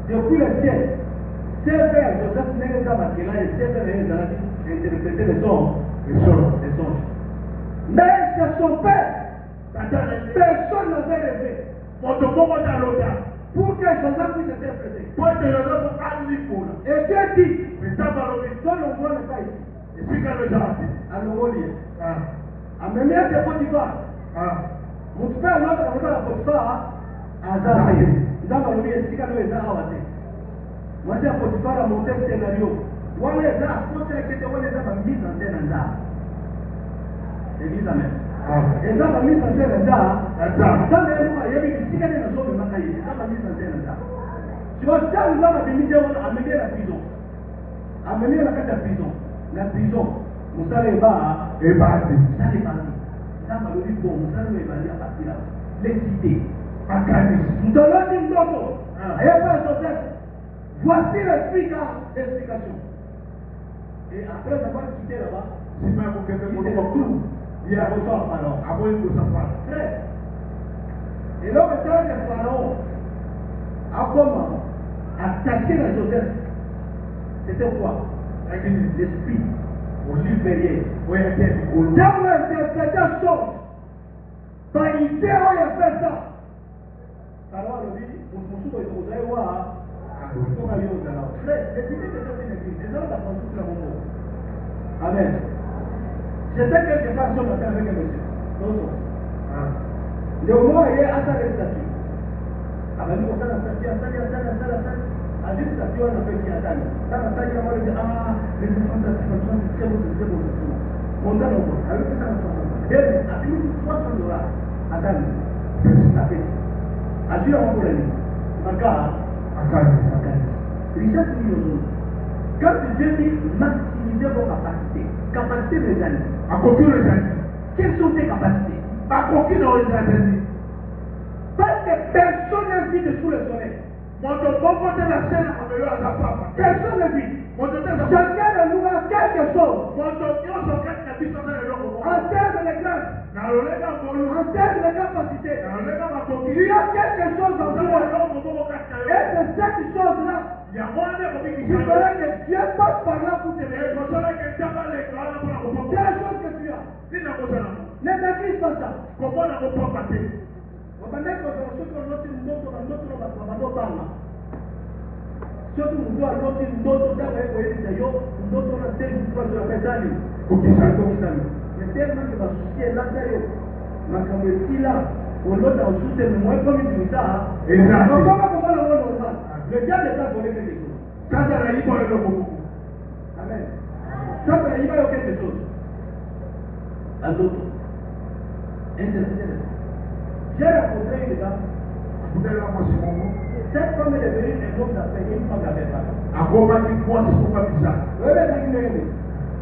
Depuis le ciel, c'est vers Joseph n'est pas qui l'a interprété les songes. Mais c'est son père. Personne n'avait rêvé. Pour que Joseph puisse interpréter. Et Dieu dit, ton endroit n'est pas ici. Alors, à même c'est Potiphar. Mon père, l'autre, on va Potiphar, à Zahir. Zahir, c'est quand même Zahir. Moi, c'est Potiphar à monter le scénario. On les a, on sait que on les a mis en scène en Zahir. Église, amen. Et ça va mis en scène en Zahir. Ça, il y a des petits gars qui sont de Makaï. Ça va mis en scène en Zahir. Tu vois, ça, nous avons mis amener la prison. Amener la carte de prison. La prison. Moussa est bas. Et parti. Ça est parti. Ça m'a dit bon, Moussa est parti à partir là. Les cités. À Canis. Nous allons dire non. Et après Joseph, voici l'explication. Et après avoir quitté là-bas, il s'est tout. Il a reçu un pharaon. Très. Et là, le temps de Pharaon a comment attaquer à Joseph. C'était quoi? L'esprit. Au supérieur. Dans l'interprétation, par l'idée où il a fait ça. Pharaon a dit, vous allez voir. Amen. J'étais quelque part sur la terre avec un monsieur. Le moment où il est à sa statue. Avant de commencer la statue, à juste statue, on a fait ce qu'il y a dans la statue, on a dit, les enfants de la statue, c'est très beau. On donne encore. Avec ça, on a fait $300 à Dani. À Dieu, on va pour l'année. Richesse millions. Quand Dieu dit maximiser vos capacités, capacités mes amis. À côté les amis. Quelles sont tes capacités? À côté dans les amis. Parce que personne ne vit dessous le soleil. Personne ne vit. Chacun de nous a quelque chose. En termes de grâce, en termes de capacité, il y a quelque chose en toi. Et c'est cette chose-là qui ferait que Dieu passe par là pour te bénir. C'est la chose que tu as. Ne maîtrise pas ça. Surtout mtu aloti ndoto kama hiyo hiyo ndoto na stage kwa mezani ukisali mesema que va soucier là d'ailleurs makambo esila olota usute mwe comme tu ça exactement comment la voix normal le diable est volé quelque chose ça ça la ipo le beaucoup amen ça ça ipo quelque chose à d'autres intercéder j'ai rencontré une dame cette femme est devenue un homme d'affaires, une femme d'affaires. À quoi tu crois si tu pas ça? Oui, mais c'est une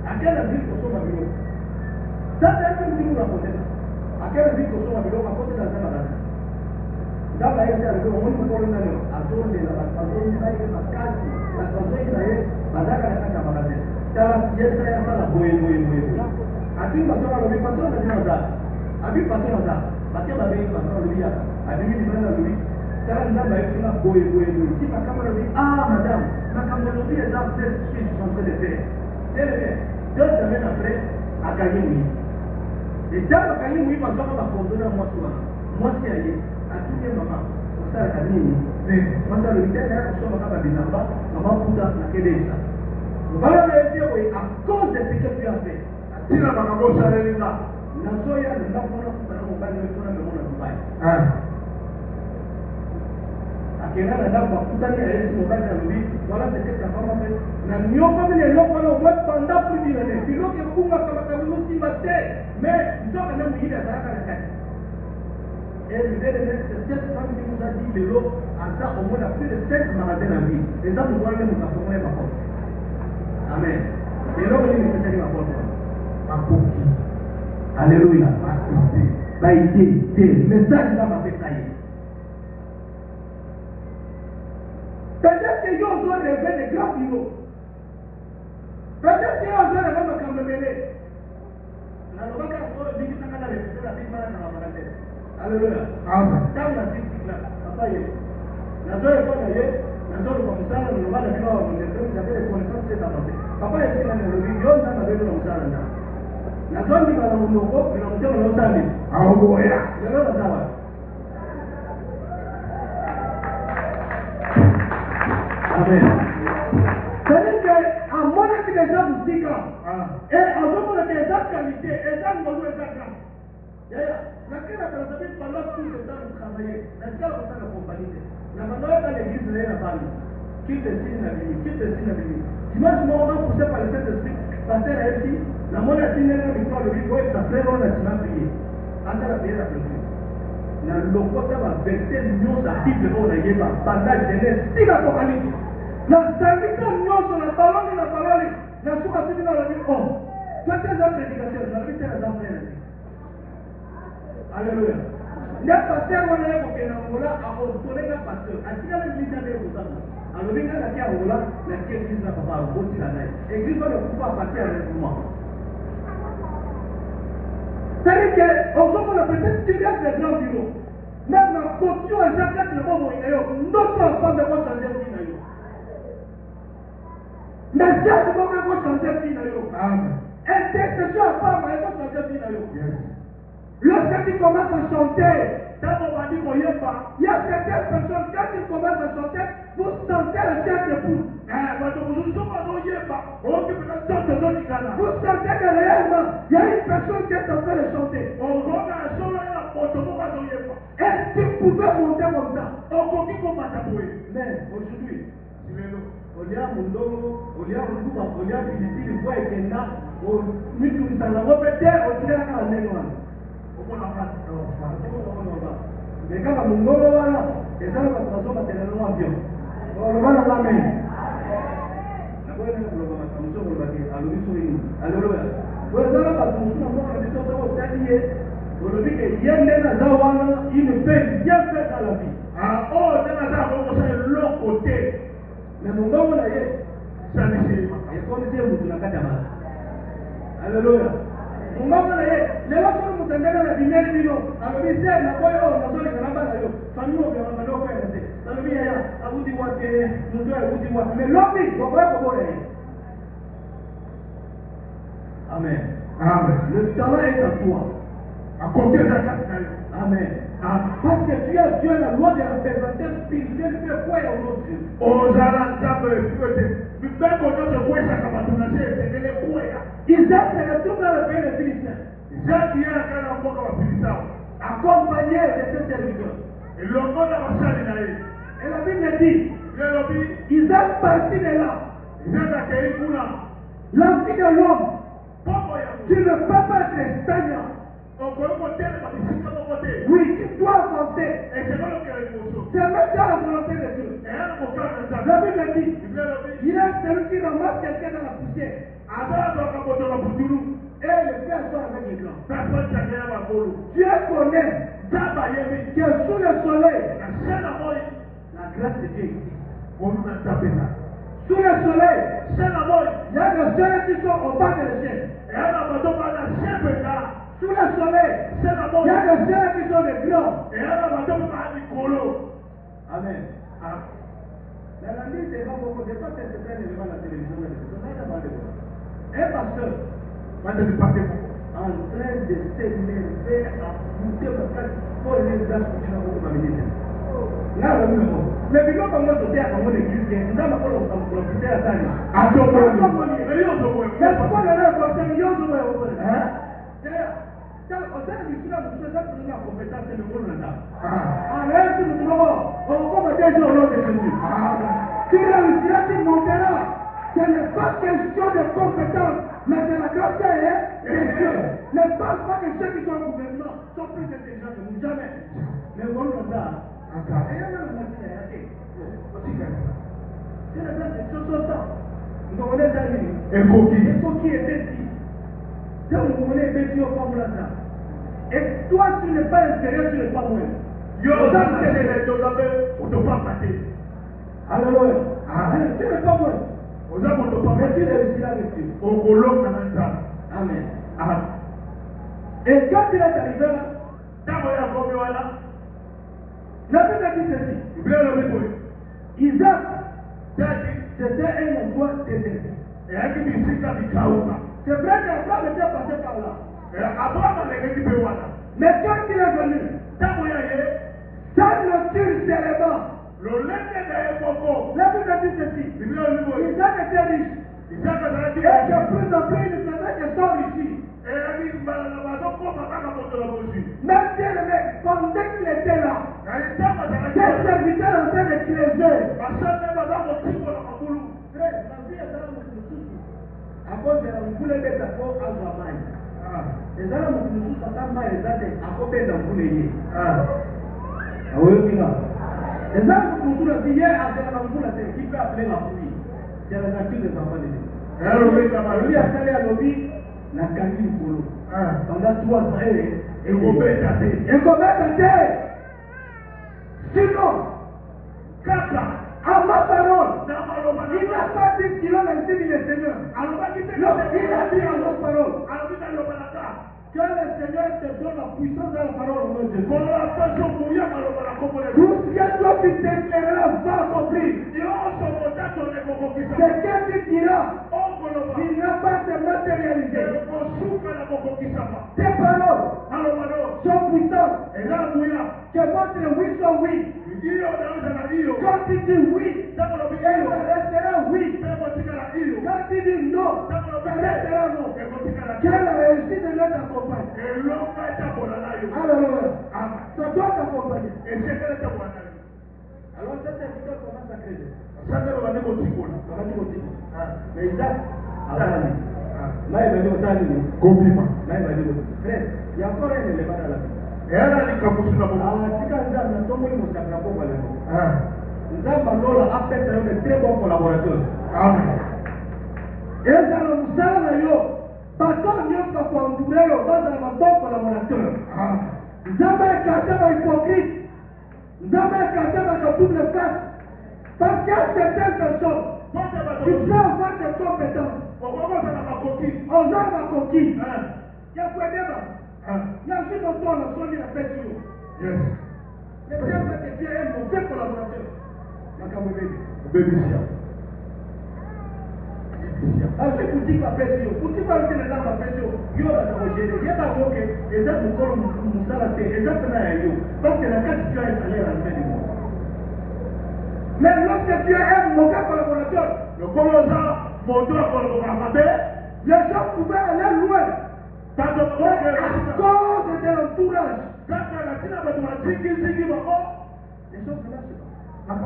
à quelle ville qu'on soit mabilo? Ça, c'est un film nous raconter. À quelle ville qu'on soit mabilo, à côté d'un magasin. Dans la ville, on va nous parler de la zone de la zone de la case, la zone de la magasin. Dans la pièce, il y a la boue. À qui patron a le patron de la à qui patron a ça? Parce que la ville, patron a le bien. À qui il va le bien. Quand on a fait la boue, si ma caméra dit, ah madame, ma caméra dit, elle a fait ce qu'ils sont en train de faire. Deux semaines après, à gagner oui. Et dans le gagner oui, ma soeur va condamner à moi soir. Moi, c'est à tous les mamans. Pour ça, la gagner oui. Moi, ça le week-end, on se va à Binamba, maman Pouda, la Kédésa. Voilà le dire, oui, à cause de ce que tu as fait. Si la maman ça les là, la soya, le lapon, on va le faire le monde à Dubaï. Akena na damu bakutani ya Yesu mobali na lobi wala c'est ta femme fait na nyoko mine loko na wet panda plus d'une année bilo ke kunga kama kabulo si batte mais ndoka na mwili ya saraka na kati et le dernier c'est cette femme qui nous a dit de l'eau en ça au moins plus de 5 magasins en ville et ça nous voit même nous avons ma porte amen et l'eau ni c'est ça ma porte ma porte alléluia ba idée message là m'a fait ça. Peut-être que yo ont rêvé de grands bureaux. Peut-être que yo ont rêvé de comme mêlé. La loi qui a dit que ça va la réfléchir la petite malade dans la maladie. Alléluia. Amen. Dans la petite là, papa y est. La joie est bonne y est. La joie comme ça, le mal de gloire, on est vous avez les connaissances c'est avancé. Papa est là dans le video, ça va venir comme ça là. La joie qui va dans le logo, mais on tient le sami. Ah oh ya. Le logo ça va. Amen. C'est-à-dire qu'à mon avis, les gens vous disent et à mon avis, les gens qualité, les gens nous ont fait ça. Laquelle a transmis par là tout le temps de travailler. Laquelle a fait la compagnie. La manière dans l'église, elle est là-bas. Qui te signe la vie, qui te signe la vie. Dimanche, moi, on va pousser par le Saint-Esprit. Pasteur a dit, la monnaie a signé la victoire de lui, ça fait on a signé prier. Entre la prière et la prière. Na lokota va verser nyonso la Bible on a yeba pendant Genèse si l'Apocalypse na service nyonso na parole na suka tini na la Bible oh toi tu es un prédicateur la Bible est un frère alléluia na pasteur on a ko na ngola a ordonner na pasteur a tika la Bible na ko ça alors bien na kia ngola na kia église na papa ko tila na église on ne peut pas partir avec moi. C'est-à-dire qu'on a peut-être qu'il y a des grands bureaux. Même la fonction est exacte le moment où il y a notre enfant de votre changer de vie. Mais c'est ce moment où vous changez de vie. Intercession à part, mais vous changez de vie. Lorsque tu commences à chanter, il y a certaines personnes, quand ils commencent à chanter, vous sentez le chef de poule. Vous sentez que réellement, il y a une personne qui est en train de chanter. Est-ce que vous pouvez monter comme ça? Mais aujourd'hui, olia mundongo, olia munduma, olia pilipili, voix ekenda, mitu misanga, opete, otira kala neno wana. Mais kaka mundongo wana, Et ça, la façon matériellement avion. On le va la main. Alléluia. Vous avez la façon il ne peut rien faire dans la vie. Mais mon gars, ça ne sait pas. Alléluia. Mon gars, les gens qui sont dans la vie, alors ils disent, la boy, on a besoin de la balle. Famille, on va faire ça. Alors il y a, à vous dire que nous devons, mais l'homme, il faut pas qu'on voit. Amen. Amen. Le talent est à toi. À côté de la capitale. Amen. Parce que tu as Dieu, la loi de la présenter spirituelle, tu fais quoi et on autre Dieu. Isaac se retrouve dans le pays des Philistins. Accompagné de ses serviteurs. Et la Bible dit, Isaac partit de là. L'envie de l'homme, tu ne peux pas être stagnant. Oui, tu dois avancer. C'est mettre dans la volonté de Dieu. La Bible dit, il y a celui qui ramasse quelqu'un dans la poussière. Et le fait asseoir avec les grands. Dieu connaît que sous le soleil, la grâce de Dieu existe. Sous le soleil, il y a des gens qui sont au bas de l'échelle. Sous le soleil, il y a des gens qui sont des grands. Amen. La nuit, c'est pas beaucoup de temps, c'est très devant la télévision. Un pasteur en train de s'élever à monter pour les gens qui sont au ministère. Là, mais puis quand on va sauter à l'église, nous avons profité à ça. À ton point. Mais pourquoi le rêve comme ça, millions de euros? Quand on a dit que nous faisons une compétence de monde là. En rêve, nous devons, on va déjà au nom de Jésus. Tu réussiras, tu monteras. Ce n'est pas question de compétence, mais de la grâce de Dieu. Ne pense pas que ceux qui sont au gouvernement sont plus intelligents que nous. Jamais. Mais on le a. C'est la place de ce temps. Nous avons des amis. Et qui était dit. Donc nous avons des dit au fond de la table. Et toi, tu n'es pas intérieur, tu n'es pas moi. Alléluia. Tu n'es pas moi. Mais tu réussiras avec Dieu. Amen. Et quand il est arrivé là, la Bible dit ceci. Isaac, c'était un endroit désert. C'est vrai qu'Abraham était passé par là. Mais quand il est venu, sa nature s'éleva. La Bible dit ceci. Isaac était riche. Et de plus en plus, il faisait que sont riches. Même si le mec, pendant qu'il était là, des serviteurs en train de creuser. À cause de la boule de d'accord à Zouamaï. Les gens qui sont en train de faire à côté d'un boule. Ah oui, là. Les gens qui sont hier à la boule, qui peut appeler la pluie. C'est la nature des enfants de Dieu. Lui a allé à l'objet, la canne du polo. Pendant 3 ans, et combien d'années? Sinon, à ma parole, il n'a pas dit qu'il a laissé le Seigneur. Il a dit à ma parole que le Seigneur te donne la puissance de la parole de Dieu. Tout ce que toi tu t'éclaireras va accomplir. C'est que tu diras, il n'a pas se matérialiser. Tes paroles sont puissantes. Que votre oui soit oui. Quand tu dis oui, ça restera oui. Quand tu dis non, ça restera non. Que la réussite de notre accompagne. Alléluia. Ça doit t'accompagner. Alors cet serviteur commence à créer. Mais Isaac, il y a encore un élément dans la vie. Nzamba Lola a fait un très bon collaborateur. Amen. Et dans le Moussala, Baton Nyos va conduire le bas dans un bon collaborateur. Nzamba est cassé par hypocrite. Nzamba est cassé par double face. Parce qu'il y a certaines personnes qui peuvent avoir des compétences. On a ma coquille. Il y a quoi d'abord? Il y a juste un tour, la soirée, la fête. Yes. Le bien fait que tu es un mauvais collaborateur. Avec boutique va faire sur, boutique va faire les gens va faire sur, yo va t'envoyer, il y a pas que les gens nous collent moussala té, les gens font un yo, parce que la carte tu as un salaire à la fin du mois. Mais lorsque tu es un mauvais collaborateur, le collaborateur, mon doigt collaborateur, les gens pouvaient aller loin. À cause de l'entourage. Quand la tina va te dire les choses ne marchent pas.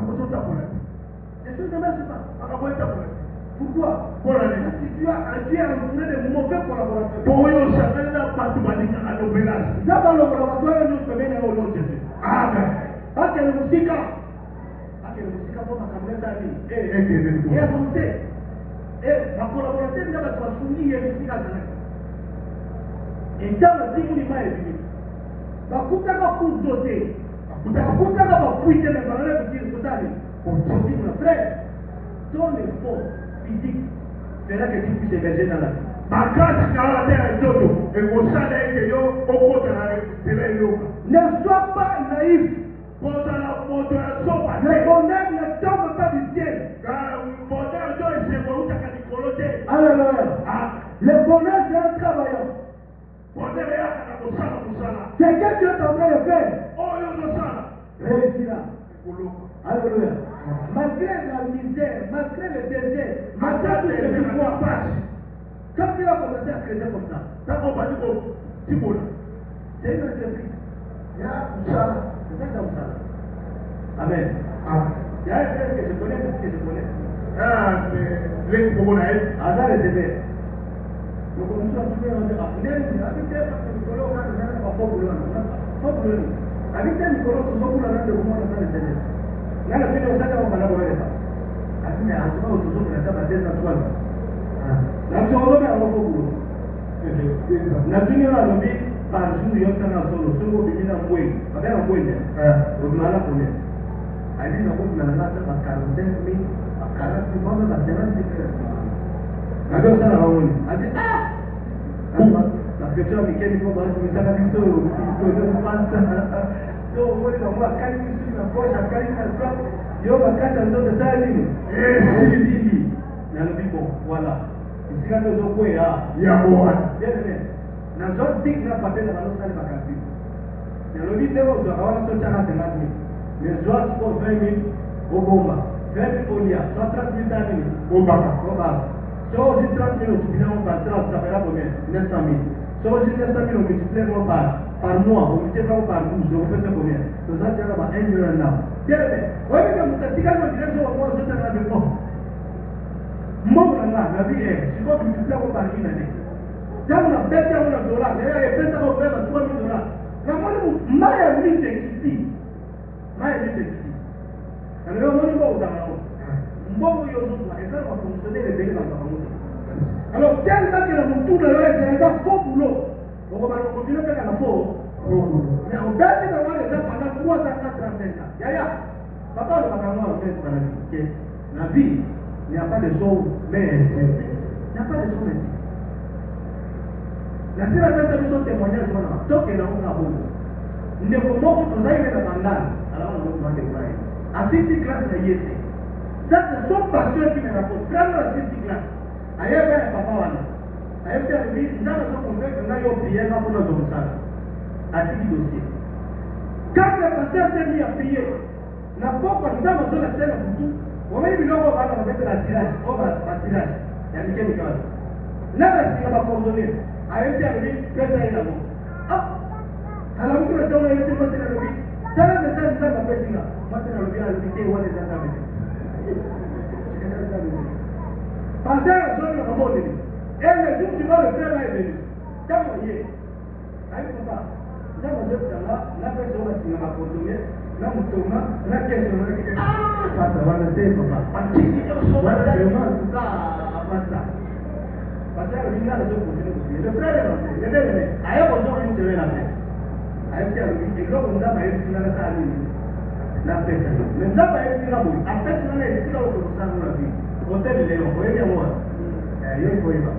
Les choses ne marchent pas. Pourquoi? Parce que tu es entouré de mauvais collaborateurs. D'abord, le collaborateur est notre premier au nom de Jésus. Amen. Parce que le musique, pour ma caméra, et avancé. Et ma collaborateur n'a pas soumis et musique à la et dans le dimanche, il dit, la coupe n'a pas doté. La coupe n'a pas puissé, mais par là, vous dites, vous allez. Je dis, mon frère, ton effort physique fera que tu puisses émerger dans la vie. Ma grâce, c'est la terre et tout. Et mon salaire est au cours de la vie. Ne sois pas naïf. Le bonheur ne tombe pas du ciel. Alléluia. Le bonheur, c'est un travailleur. C'est ce que tu es en train de faire. Réussira. Alléluia. Malgré la misère, malgré le désert, malgré tout ce que tu vois, quand tu vas commencer à creuser comme ça, c'est une entreprise. Il y a Moussala. C'est ça Moussala. Amen. Il y a un frère que je connais, parce que je connais. Hasard et Zébé. Le commission a trouvé un peu. Habitez Nicolas, on a pas beaucoup. Habitez Nicolas, on a beaucoup de Zébé. Là, le film, on sait qu'on va l'avoir. Mais en tout cas, on se trouve que ça va être à toi. La chose est un peu beaucoup. La fille, on a levé par jour, il y a un solo. Ce qu'on dit, on a envoyé. Avec un envoyé. On m'a la première. Elle dit, on a la nation à 45 000, à 40 000, on a 70 000. La personne a envoyé. Elle dit, ah! La question est qu'elle faut voir si ça va être solo. Il faut se passer. So, on va voir quand il suit la poche, quand il a droit, il va casser un autre saline. Il dit, il a dit, bon, voilà. Ici, quand nous avons fait, il y a bon. Bien aimé. Dans un tic, il n'a pas fait la valeur de la carte. Il a dit, c'est bon, on va se faire 50 000. Mais soit pour 20 000 au Bomba, 20 000 au Lia, soit 30 000 au Baka. Soit aussi 30 000 au Tupina, on va 30, ça fera combien? 900 000. Soit aussi 900 000 au multiplié par mois, on multiplie par 12, on fait combien? Donc ça, c'est là, 1 million là. Bien aimé. Oui, mais comme ça, si quand on dirait que on va se faire la même chose. Moi, la vie est, si on multiplie par une année. Quand on a fait $1 million, d'ailleurs, il fait ça au fait $3 000. La monnaie, ma vie, c'est ici. Ma vie, c'est ici. Alors, on est bon, moi, je vais fonctionner les délais dans la famille. Alors, tellement que la monture de l'œil, c'est un faux boulot. On va continuer à faire la faux. Mais on baisse d'avoir les gens pendant 3 ans, 4 ans, 5 ans. Yaya, papa, le matin, on fait dans la vie. La vie, il n'y a pas de choses, mais il n'y a pas de choses. La seule personne qui sont témoignages, c'est que nous avons nous ne pouvons pas nous aider dans la alors on va découvrir. À 6 classes, il y a ça, c'est son pasteur qui me raconte. Quand on a 6 classes, ailleurs, il y a un papa. Ailleurs, il y a un fils, nous avons compris que nous avons prié pour nos hommes. À 10 dossiers. Quand le pasteur s'est mis à prier, la pauvre, nous avons besoin de la scène pour tout. On va dire qu'on va mettre la tirage. On va la tirage. Il y a Michel Nicolas. Là, il va coordonner. Ailleurs, il y a un fils, personne n'est là-bas. Ah! Alors, vous pouvez dire que c'est pas le vie. Ça va me faire ça, ma personne là. Moi, c'est le vie à l'habiter, on est dans la vie. Pendant la zone de la mort, et le jour du mort, le frère est venu. Quand vous voyez, avec papa, là, on est là, la personne va signer ma coordonnée, na mutonga na kesho na kike pata wana sema papa pachiki yo wana sema tuka pata pata ringa na zo kujina kujina le frère le bébé ayo ko zo ni tele la pe ayo ti alu e lo ko ndaba yo sina na sali na pesa mais ndaba yo sina bo a pesa na le sina ko sa na vi hotel le ko ye mo yo ko iba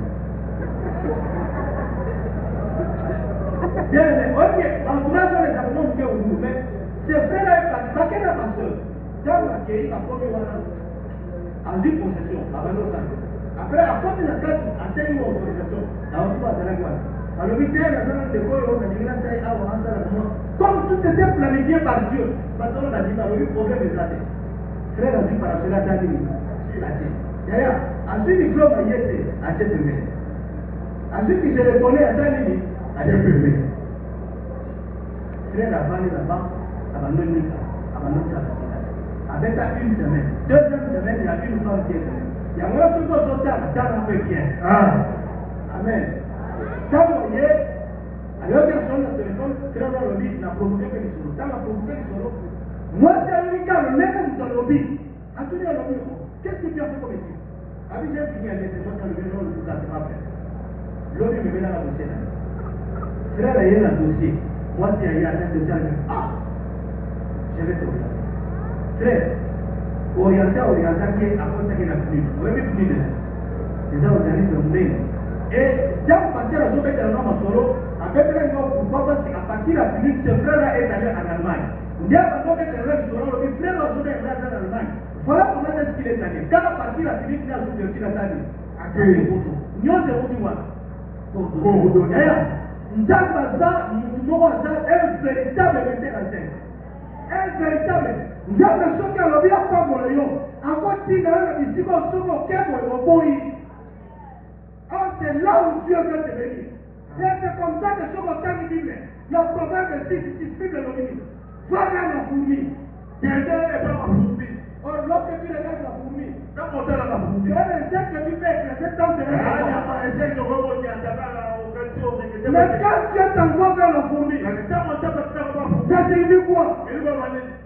bien ok encourage les gens que vous mais c'est frère est pas que la pasteur dans la qui a commis en dit possession avant l'autre après à côté de la carte à cette autorisation dans le pas de la gloire alors il y a la zone de quoi on a dit là c'est à on a comme tout était planifié par Dieu maintenant on a dit alors le problème est là frère a dit par cela t'as dit là d'ailleurs ensuite il faut payer à cette semaine ensuite il se reconnaît à ça limite à cette semaine frère a vanné là-bas abandonné avec une semaine, deuxième semaine, il y a une centième semaine. Il y a moins de choses au temps, ça fait bien. Amen. Ça, vous voyez, alors que sur le téléphone, très bien le lobby, la provoqué que les solos. Ça m'a provoqué les solos. Moi, c'est un cas, le même dans le lobby. Attendez à le lobby. Qu'est-ce que tu as fait comme étude? Avec j'ai fini à l'être, moi, ça le lobby, non, le tout à fait pas fait. Lobby me met dans la dossier. Frère, il y a un dossier. Moi, si il y a un dossier, je vais te regarder. Frère, orienté qui est à cause de la pluie. Vous avez vu les organismes mondains. Et dans le passé, la chose est un homme solo, avec un homme pourquoi parce qu'à partir de la pluie, ce frère-là est allé en Allemagne. Il y a un homme qui est allé solo, le frère a joué en Allemagne. Voilà comment est-ce qu'il est allé. Quand à partir de la pluie, il a joué de la table. À quel photo? Nous avons dit quoi? D'ailleurs, nous avons un véritable metteur en scène. Un véritable. Nous avons besoin que l'on vienne pas pour le yon. Encore si dans le disciple, on se moque pour le boy. Or, c'est là où Dieu veut te bénir. C'est comme ça que ce matin, la Bible, le proverbe 6, Bible dominique. Va vers la fourmi. Quelqu'un n'est pas ma fourmi. Or, lorsque tu regardes la fourmi, dans mon temps, la fourmi, tu as un insecte que tu fais éclater dans tes mains. Il n'y a pas un insecte de rebondir à ta main. Mais quand Dieu t'envoie vers la fourmi, ça signifie quoi?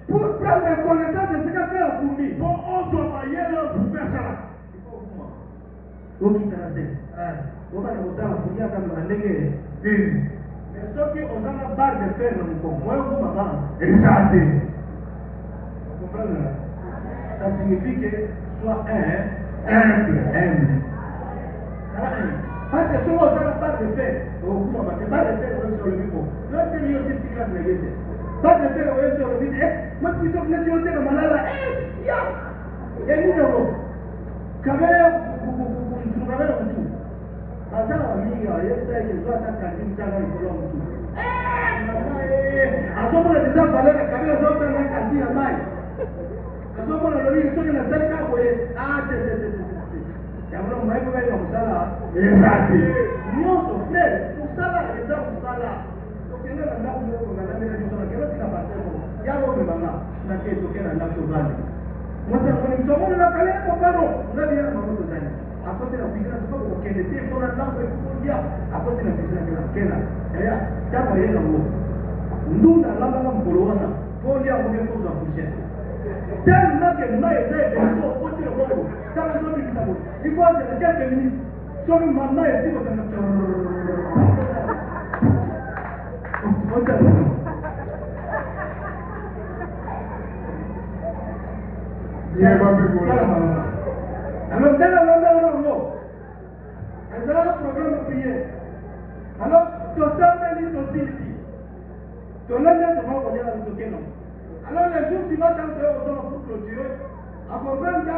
Pour prendre la connaissance de ce qu'a fait la fourmi. Pour on doit pour faire ça. Donc il t'a dit, on va le voter la fourmi à la ndenge. Mais sauf qu'on a la barre de fer dans le corps. Moi, vous m'avez. Exact. Vous comprenez? Ça signifie que soit humble. Parce que si on a la barre de fer, on va la barre de fer sur le micro. Là, c'est mieux aussi si classe négative. Pas de faire le sur le vide. Moi, si tu as fait le malade, il y a une numéro. Quand même, vous avez le tout. Attends, amiga, il y a ça qui doit attaquer une carte de l'homme tout. À ce moment-là, déjà, il fallait que les autres aient un carte de maille. À ce moment-là, le livre, ceux qui n'ont pas de carte, c'est. Il y a un moment où il y a un ça. Exact. Nous, on fait pour ça, là, les gens, pour ça, là. Alors, un programme de prière. Alors, tu as ici. Tu as alors, les jours qui vont pour clôturer, à comprendre que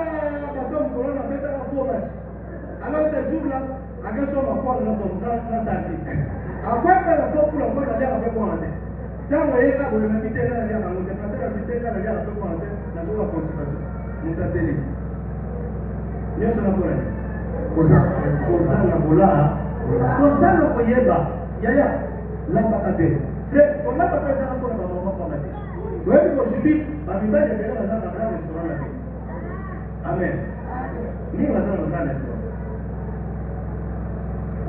alors, ces jours-là, à quel moment on va voir notre après, la pour la voix d'aller avec moi. Ça, vous voyez, là, vous le mettez là, la vous dépassez la vitesse, là, la pour la consultation. Nous sommes télé. Nous sommes pour elle. Pour ça, le Koyeba, Yaya, la patate. C'est pour la patate, ça, pour la patate. Vous voyez, aujourd'hui, ma vie est bien dans un grand restaurant. Amen. Nous sommes dans un grand restaurant.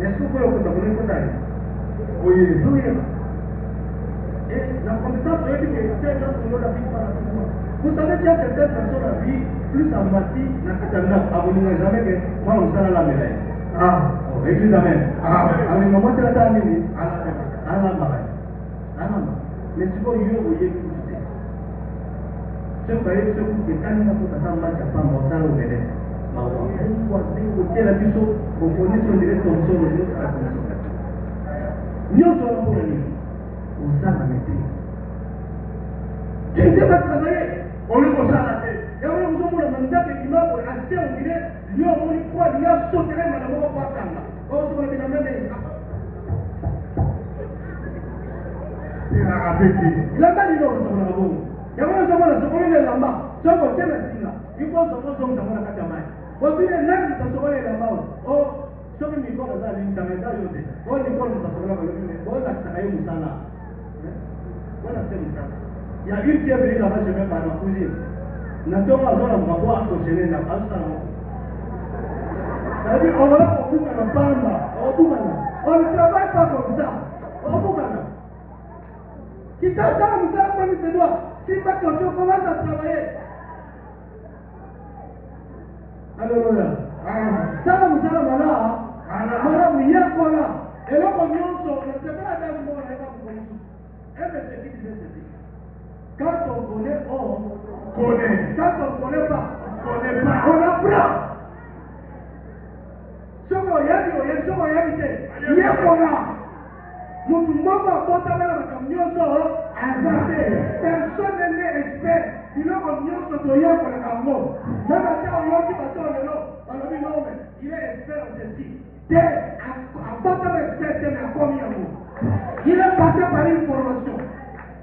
Est-ce que vous pouvez vous abonner pour ça? Oui. Et Et la connaissance veut dire que c'est dans son la vie par la vie. Vous savez qu'il y a certaines personnes la vie, plus en mati, n'a qu'à terminer à venir jamais que moi on s'en a la médaille. Ah, église amen. Ah, avec moi c'est la dernière minute. Ah, la baraille. Ah, non. Mais si vous y voyez que vous êtes. Je croyais que vous êtes quand même pour t'attendre match à pas mon salaire au médaille. Ma foi, vous voyez, vous êtes la biseau, vous connaissez son direct comme ça, vous êtes à la commission. Nous sommes pour la nuit. On s'en a maîtrise. Tu ne sais pas travailler. On lui pose à la tête. Et on lui pose le mandat de l'imam pour acheter, on dirait, lui, on lui croit, il a sauté, mais on ne va pas attendre. On se met dans la même. Il a répété. Il a pas dit non, on a bon. Il y a un moment, on a les lambas. C'est un côté de la signe. Il faut se faire comme ça, on a pas de mal. Quand il est là, il se fait les lambas. Oh, je me dis, on a la ligne, ça m'est arrivé. On dit, on a fait la ligne, on a fait la ligne, voilà, c'est ça. Il y a une qui est venue là-bas, je vais par ma cousine. N'attends pas, on va pouvoir accrocher la base. C'est-à-dire, on va là pour faire un parlement. On ne travaille pas comme ça. On va là. Qui t'a ça, nous avons connu ses doigts. Si tu commence à travailler. Alléluia. Ça, nous allons là. Madame, il y a quoi là. Et là, on y en sort. C'est pas la dame, on n'est pas pour nous. Un monsieur qui disait ceci. Quand on connaît, on connaît. Quand on ne connaît pas, on apprend. Ce qu'on y a dit, il y a quoi là. Nous ne pouvons pas porter la camion à personne n'est expert. Il a un camion sur le pour le camion. Même si on a dit que on a dit non, mais il est expert en ceci. À porter l'expert, c'est à combien de mots. Il est passé par une formation.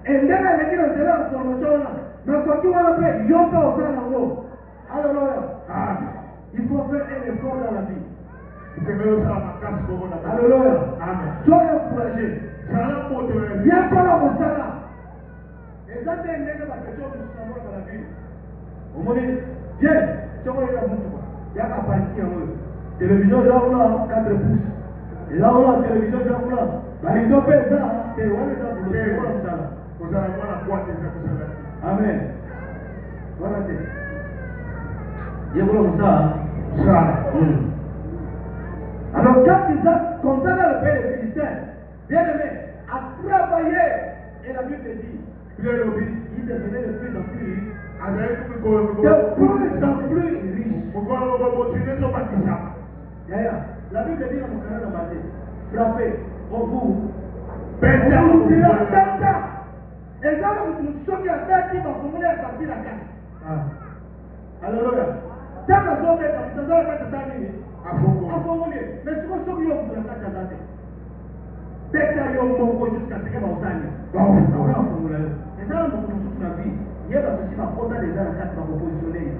Et dès qu'il a dit que c'est la formation là, mais quand tu vas le faire, il y a pas au sein de l'eau. Alors, il faut faire un effort dans la vie. Alléluia. Soyez encouragés. Il y a pas la monsala. Et ça, c'est une des questions que nous avons dans la vie. Au moment où, viens, tu vois, il y a qu'à partir en eux. Télévision, là, on a 4 pouces. Et là, on a télévision, là, on a. Bah, ils ont fait ça, c'est où les gens pour le faire comme ça. Vous allez voir la boîte de ça. Amen. Voilà, c'est. Il y a comme ça. Ça. Alors, quand ils ont comme ça dans le pays des Philistins, bien aimé, à travailler, et la Bible dit, il devenait de plus en plus riche, de plus en plus riche. La Bible dit dans mon canal de matin, frappez, on vous dira tata. Et là, nous sommes à terre qui va formuler à partir de la carte. Alléluia. Ça va se faire comme ça, ça va être ça. Mais ce qu'on s'oublie pour la carte à date. Dès qu'il y a un mot jusqu'à ce qu'il y ait un sang. Et ça, on toute la vie. Il y a aussi ma faute déjà la carte pour positionner.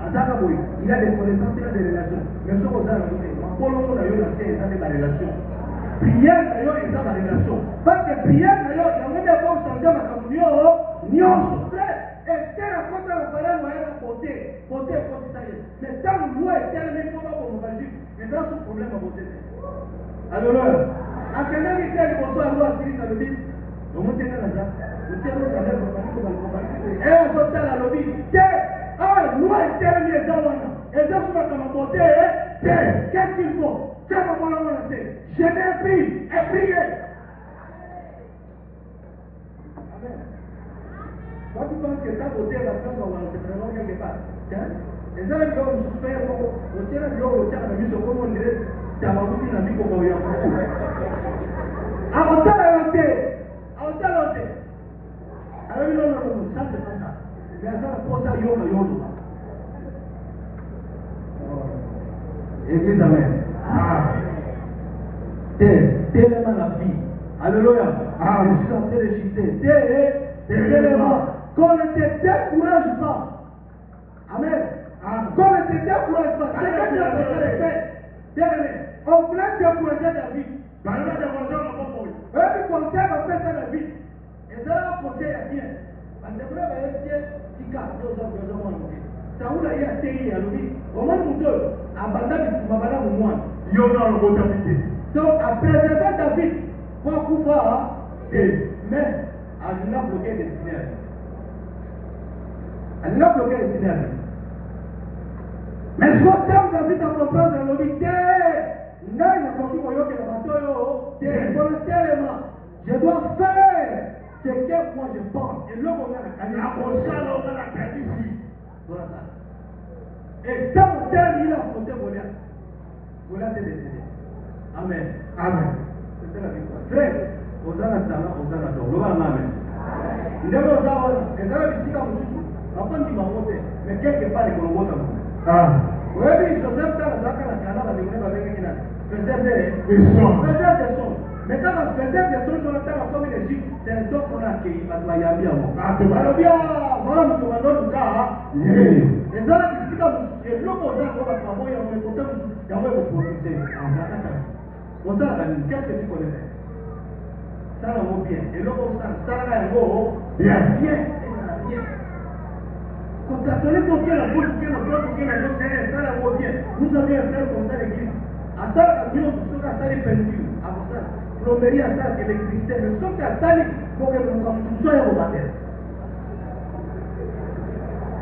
Il a des connaissances, il a des relations. Mais ce qu'on a dit, ma polo, il y a des relations. Prière, il y a des relations. Parce que prière, il y a des choses qui changent ma communion. Et c'est la faute de la parole, on va porter. Mais tant que nous, et tel, mais comment on va agir. Mais dans ce problème, on va voter. Alors, à quelqu'un qui dit, il faut soit loi, si ça le dit, on va tenir la date. On tient le salaire, on va le et on va faire la lobby. Nous, et tel, mais dans et dans ce qu'on va voter, qu'est-ce qu'il faut? C'est comment on va lancer. Je n'ai pris et prié. Amen. Quand tu penses que tu as voté la place, on va se prendre quelque part. Et ça, il faut nous faire, on tient la mise au comme on dirait, tu as voté la vie pour qu'on y a fait. Alors, tu as voté. Alors, non, ça, c'est pas ça. Mais ça, pour ça, yo. Église, amen. Tellement la vie. Alléluia. Je suis en train de chuter. Tellement. Qu'on ne te décourage pas. Amen. Qu'on ne te décourage pas. C'est que tu as besoin de faire. Bien aimé. On voulait décourager la vie. Et puis, comme ça, on fait ça la vie. Et ça, on conseille à bien. Parce que vous avez qui casse deux hommes. Ça vous l'a été à l'ouïe. Au moins, nous deux, abandonne le moins. Donc, à préserver David, pour pouvoir, mais à alinga bloqué destiné alinga bloqué destiné mais ce que terme David a comprendre dans le vité ngai na koki koyokela bato oyo te volontairement je dois faire ce que moi je pense et l'homme on a akosala oza na kanisi voilà et tant tel il a affronté Goliath est décédé amen c'était la victoire frère ozana tala ozana do loba amen ndenge ozawana ezala bisika mosusu akondima ngo te mais quelque part ekolobota mo oyebi joseph tala azalaka na kana bandeko ne babengaki na faiseur de son mais kaka faiseur de son wana tala komi na Égypte c'est un donc on a accueilli bato bayambi yango balobi mwana moto bandotuka ezala bisika mosusu eloko ozala ngo bato baboyi yango ekota mosusu yango ekoprofite ozalaka nini qu'est-ce que tu connais ça là vaut bien et l'autre ça là bien quand tu as donné ton cœur la bouche ton cœur la bouche ça là vaut bien nous avons un frère comme ça l'église à ça la nous sommes à ça les peintures à ça plomberie à ça électricité nous sommes à ça pour que nous soyons au baptême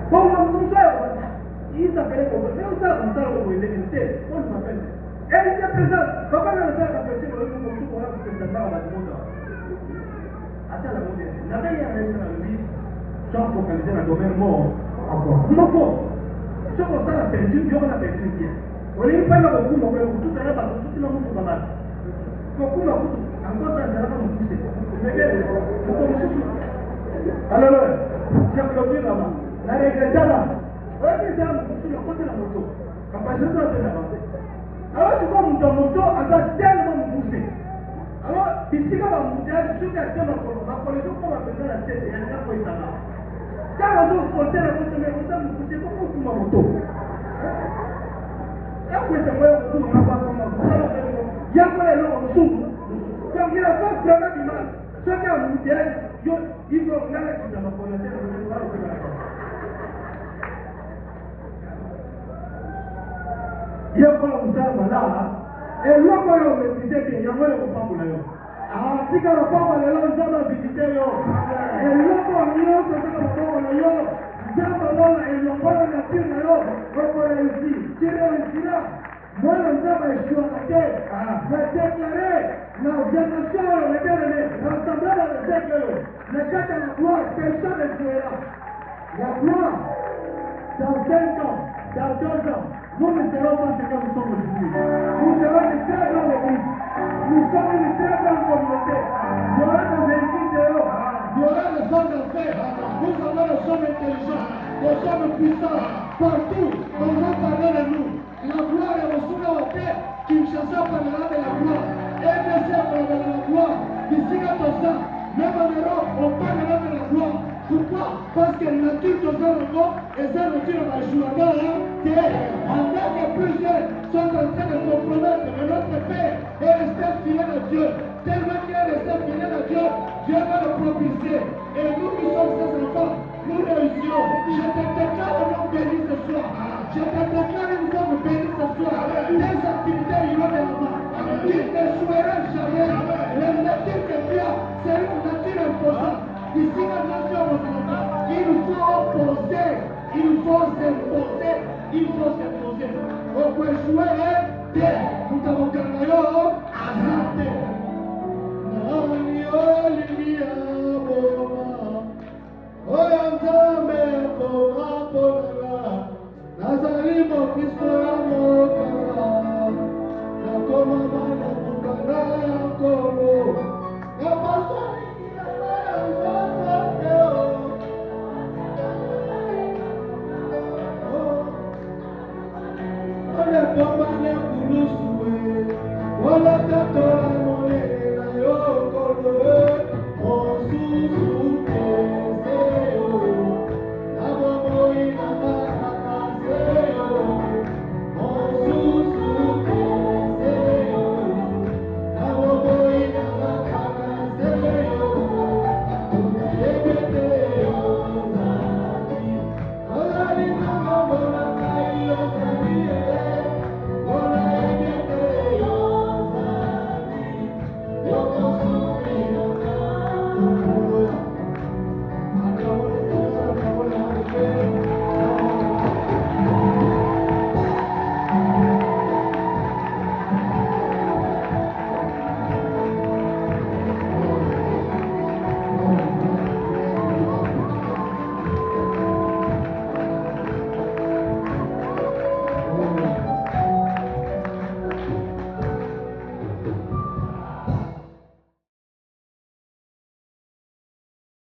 pour que nous soyons au baptême il s'appelait comme ça mais on s'appelle comme ça on l'électricité on s'appelle et il était présent papa n'a pas apprécié le nom pour tout pour la parce que ça va à la demande ata la moja na bei ya maisha na mimi sio focaliser na domaine mort encore moko sio kwa sana perdu ndio na perdu pia wale pale kwa kuma kwa kututa na bado tutina mtu baba kwa kuma kutu angoza ndio kama mkuse mbele mko msusu alors je bloqué là na regretaba wewe ndio mkusu kote na moto kama sio tena baba alors tu vois mon moto ata tellement mkuse alors bisika ba mudali suka sema kwa kolejo kwa pesa na tete ya kwa itana kama zo kontena kwa sema kwa mkuse kwa kutuma moto ya kwa sema kwa kutuma kwa kama ya kwa leo msungu kwa kila kwa brana bima soka mudali yo hivyo ngala kama kwa tena kwa ya kwa msama la eloko yo maîtriser bien yango le kopambola yo tika lopambo lelo nzambe avisite yo eloko nyonso tika lopambo na yo nzambe lona elongola nature na yo okoreussi tu réussira mwana nzambe eshuaka te na déclaré na génération oyo lebelele rassemblable de zeke oyo na kati ya la gloire personne ne jouera la gloire dans 5 ans dans 2 ans nous ne serons pas ce que nous sommes aujourd'hui. Nous serons une très grande église. Nous sommes une très grande communauté. Il y aura des véhicules dehors. Il y aura des hommes d'affaires. Nous avons des hommes intelligents, des hommes puissants. Partout, on va parler de nous. La gloire est au sous la terre. Kinshasa parlera de la gloire. EDC parlera de la gloire. D'ici à Tosa, même en Europe, on parlera de la gloire. Pourquoi? Parce que la nature de Zéro et Zéro Tire va jouer en tant que plusieurs sont en train de compromettre que notre Père est resté fidèle à Dieu. Tellement qu'il est resté fidèle à Dieu, Dieu va le propulser. Et nous qui sommes ses enfants, nous réussirons. Je te déclare un homme béni ce soir. Je te déclare une femme bénie ce soir. Des activités iront de l'avant. Tu ne joueras jamais. La nature que tu as, c'est une nature imposante. Ici, la nation, il faut opposer, il faut s'imposer, il faut s'imposer. On peut jouer, nous avons gagné à santé. Nani olivier boma, oyantame boma boma, nazali mo Kristo mo kala, na koma mana mukana kolo, na pasoi. Olha, toma, olha,